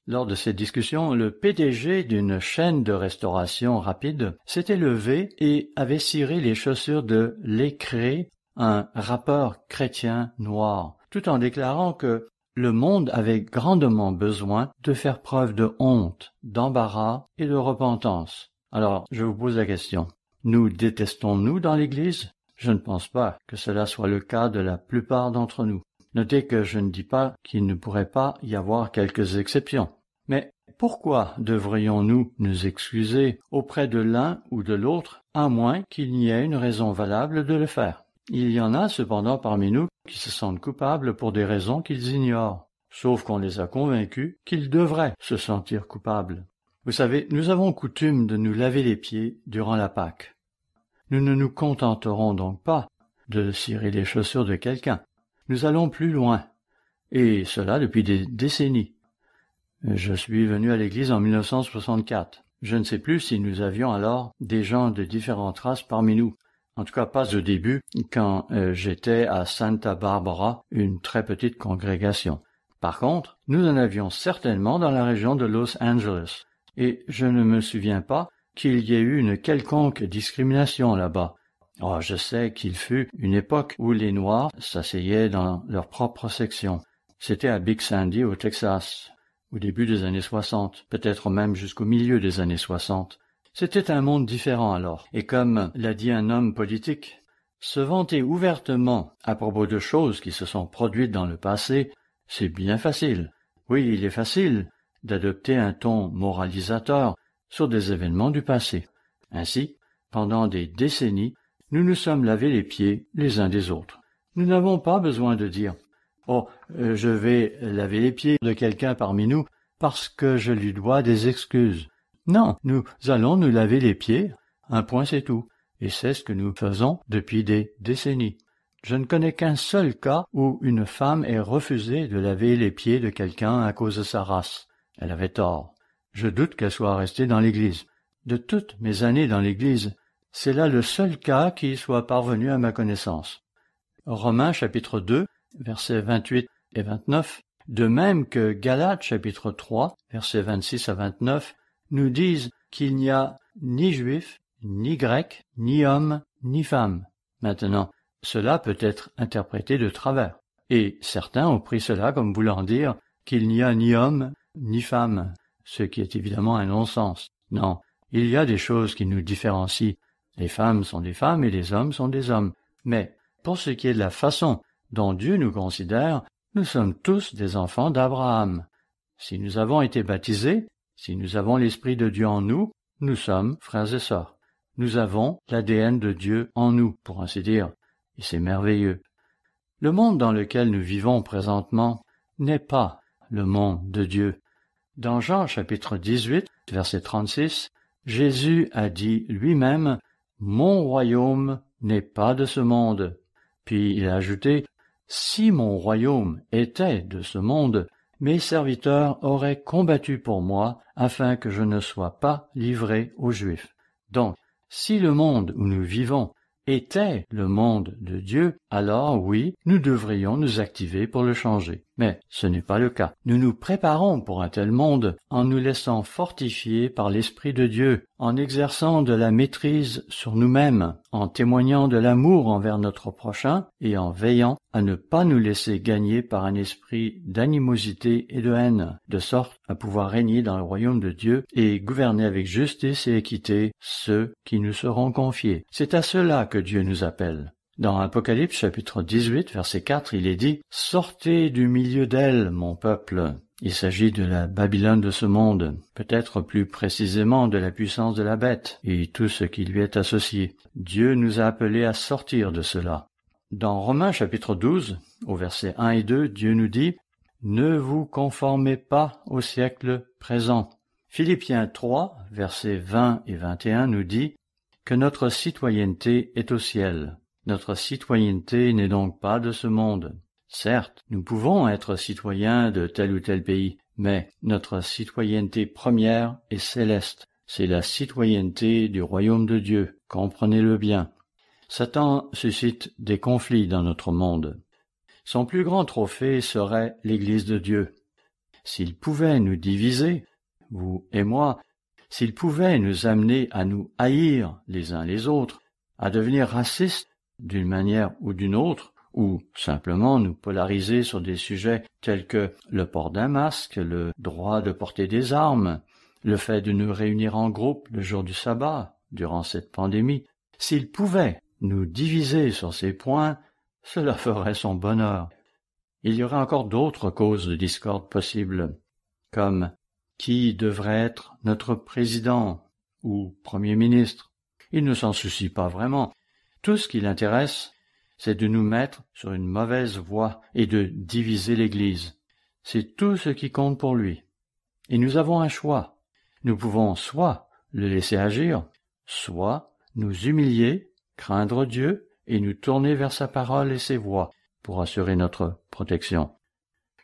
Lors de cette discussion, le PDG d'une chaîne de restauration rapide s'était levé et avait ciré les chaussures de Lecrae, un rappeur chrétien noir, tout en déclarant que le monde avait grandement besoin de faire preuve de honte, d'embarras et de repentance. Alors, je vous pose la question. Nous détestons-nous dans l'Église? Je ne pense pas que cela soit le cas de la plupart d'entre nous. Notez que je ne dis pas qu'il ne pourrait pas y avoir quelques exceptions. Mais pourquoi devrions-nous nous excuser auprès de l'un ou de l'autre, à moins qu'il n'y ait une raison valable de le faire? Il y en a cependant parmi nous qui se sentent coupables pour des raisons qu'ils ignorent, sauf qu'on les a convaincus qu'ils devraient se sentir coupables. Vous savez, nous avons coutume de nous laver les pieds durant la Pâque. Nous ne nous contenterons donc pas de cirer les chaussures de quelqu'un. Nous allons plus loin, et cela depuis des décennies. Je suis venu à l'église en 1964. Je ne sais plus si nous avions alors des gens de différentes races parmi nous. En tout cas, pas au début, quand j'étais à Santa Barbara, une très petite congrégation. Par contre, nous en avions certainement dans la région de Los Angeles, et je ne me souviens pas qu'il y ait eu une quelconque discrimination là-bas. Oh, je sais qu'il fut une époque où les Noirs s'asseyaient dans leur propre section. C'était à Big Sandy, au Texas, au début des années 60, peut-être même jusqu'au milieu des années 60. C'était un monde différent alors, et comme l'a dit un homme politique, se vanter ouvertement à propos de choses qui se sont produites dans le passé, c'est bien facile. Oui, il est facile d'adopter un ton moralisateur sur des événements du passé. Ainsi, pendant des décennies, nous nous sommes lavés les pieds les uns des autres. Nous n'avons pas besoin de dire « Oh, je vais laver les pieds de quelqu'un parmi nous parce que je lui dois des excuses. » Non, nous allons nous laver les pieds, un point c'est tout, et c'est ce que nous faisons depuis des décennies. Je ne connais qu'un seul cas où une femme ait refusé de laver les pieds de quelqu'un à cause de sa race. Elle avait tort. Je doute qu'elle soit restée dans l'Église. De toutes mes années dans l'Église, c'est là le seul cas qui soit parvenu à ma connaissance. Romains chapitre 2, versets 28 et 29, de même que Galates chapitre 3, versets 26 à 29, nous disent qu'il n'y a ni juif, ni grec, ni homme, ni femme. Maintenant, cela peut être interprété de travers, et certains ont pris cela comme voulant dire qu'il n'y a ni homme, ni femme, ce qui est évidemment un non-sens. Non, il y a des choses qui nous différencient. Les femmes sont des femmes et les hommes sont des hommes. Mais, pour ce qui est de la façon dont Dieu nous considère, nous sommes tous des enfants d'Abraham. Si nous avons été baptisés, si nous avons l'Esprit de Dieu en nous, nous sommes frères et sœurs. Nous avons l'ADN de Dieu en nous, pour ainsi dire, et c'est merveilleux. Le monde dans lequel nous vivons présentement n'est pas le monde de Dieu. Dans Jean chapitre 18, verset 36, Jésus a dit lui-même « Mon royaume n'est pas de ce monde ». Puis il a ajouté « Si mon royaume était de ce monde, mes serviteurs auraient combattu pour moi afin que je ne sois pas livré aux Juifs. » Donc, si le monde où nous vivons était le monde de Dieu, alors oui, nous devrions nous activer pour le changer. Mais ce n'est pas le cas. Nous nous préparons pour un tel monde en nous laissant fortifier par l'Esprit de Dieu, en exerçant de la maîtrise sur nous-mêmes, en témoignant de l'amour envers notre prochain et en veillant à ne pas nous laisser gagner par un esprit d'animosité et de haine, de sorte à pouvoir régner dans le royaume de Dieu et gouverner avec justice et équité ceux qui nous seront confiés. C'est à cela que Dieu nous appelle. Dans Apocalypse chapitre 18, verset 4, il est dit « Sortez du milieu d'elle, mon peuple ». Il s'agit de la Babylone de ce monde, peut-être plus précisément de la puissance de la bête et tout ce qui lui est associé. Dieu nous a appelés à sortir de cela. Dans Romains chapitre 12, au verset 1 et 2, Dieu nous dit « Ne vous conformez pas au siècle présent ». Philippiens 3, versets 20 et 21 nous dit que notre citoyenneté est au ciel. Notre citoyenneté n'est donc pas de ce monde. Certes, nous pouvons être citoyens de tel ou tel pays, mais notre citoyenneté première est céleste. C'est la citoyenneté du royaume de Dieu, comprenez-le bien. Satan suscite des conflits dans notre monde. Son plus grand trophée serait l'Église de Dieu. S'il pouvait nous diviser, vous et moi, s'il pouvait nous amener à nous haïr les uns les autres, à devenir racistes d'une manière ou d'une autre, ou simplement nous polariser sur des sujets tels que le port d'un masque, le droit de porter des armes, le fait de nous réunir en groupe le jour du sabbat, durant cette pandémie, s'il pouvait nous diviser sur ces points, cela ferait son bonheur. Il y aurait encore d'autres causes de discorde possibles, comme qui devrait être notre président ou premier ministre. Il ne s'en soucie pas vraiment. Tout ce qui l'intéresse, c'est de nous mettre sur une mauvaise voie et de diviser l'Église. C'est tout ce qui compte pour lui. Et nous avons un choix. Nous pouvons soit le laisser agir, soit nous humilier, craindre Dieu et nous tourner vers sa parole et ses voies pour assurer notre protection.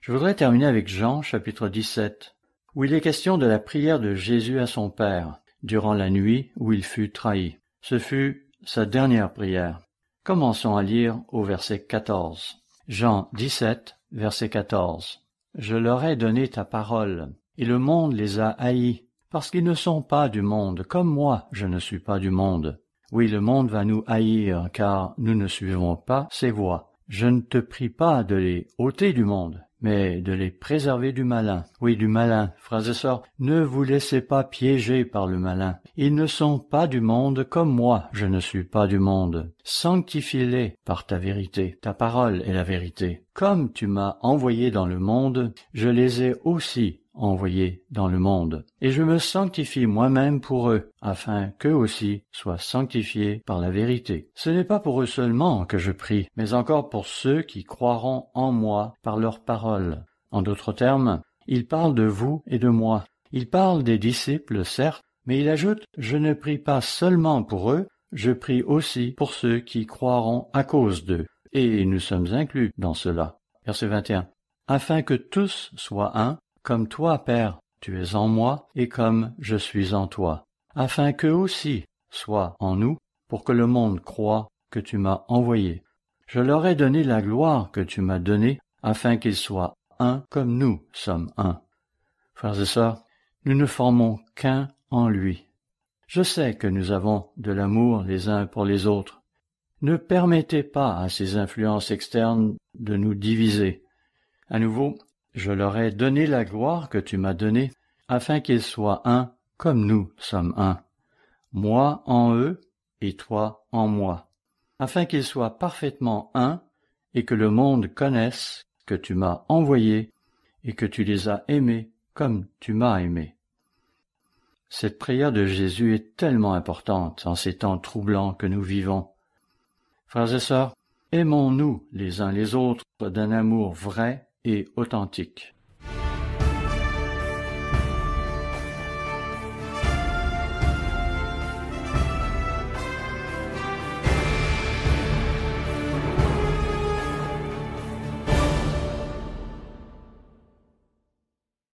Je voudrais terminer avec Jean chapitre 17, où il est question de la prière de Jésus à son Père, durant la nuit où il fut trahi. Ce fut sa dernière prière. Commençons à lire au verset 14. Jean 17, verset 14. « Je leur ai donné ta parole, et le monde les a haïs, parce qu'ils ne sont pas du monde, comme moi je ne suis pas du monde. Oui, le monde va nous haïr, car nous ne suivons pas ses voies. Je ne te prie pas de les ôter du monde, mais de les préserver du malin. » Oui, du malin. Frères et sœurs, ne vous laissez pas piéger par le malin. Ils ne sont pas du monde comme moi, je ne suis pas du monde. Sanctifie-les par ta vérité. Ta parole est la vérité. Comme tu m'as envoyé dans le monde, je les ai aussi envoyés dans le monde. Et je me sanctifie moi-même pour eux, afin qu'eux aussi soient sanctifiés par la vérité. Ce n'est pas pour eux seulement que je prie, mais encore pour ceux qui croiront en moi par leur parole. En d'autres termes, il parle de vous et de moi. Il parle des disciples, certes, mais il ajoute « Je ne prie pas seulement pour eux, je prie aussi pour ceux qui croiront à cause d'eux. » Et nous sommes inclus dans cela. Verset 21. « Afin que tous soient un, comme toi, Père, tu es en moi, et comme je suis en toi, afin qu'eux aussi soient en nous, pour que le monde croie que tu m'as envoyé. Je leur ai donné la gloire que tu m'as donnée, afin qu'ils soient un comme nous sommes un. » Frères et sœurs, nous ne formons qu'un en lui. Je sais que nous avons de l'amour les uns pour les autres. Ne permettez pas à ces influences externes de nous diviser. À nouveau, je leur ai donné la gloire que tu m'as donnée, afin qu'ils soient un comme nous sommes un. Moi en eux et toi en moi, afin qu'ils soient parfaitement un et que le monde connaisse que tu m'as envoyé et que tu les as aimés comme tu m'as aimé. Cette prière de Jésus est tellement importante en ces temps troublants que nous vivons. Frères et sœurs, aimons-nous les uns les autres d'un amour vrai et authentique.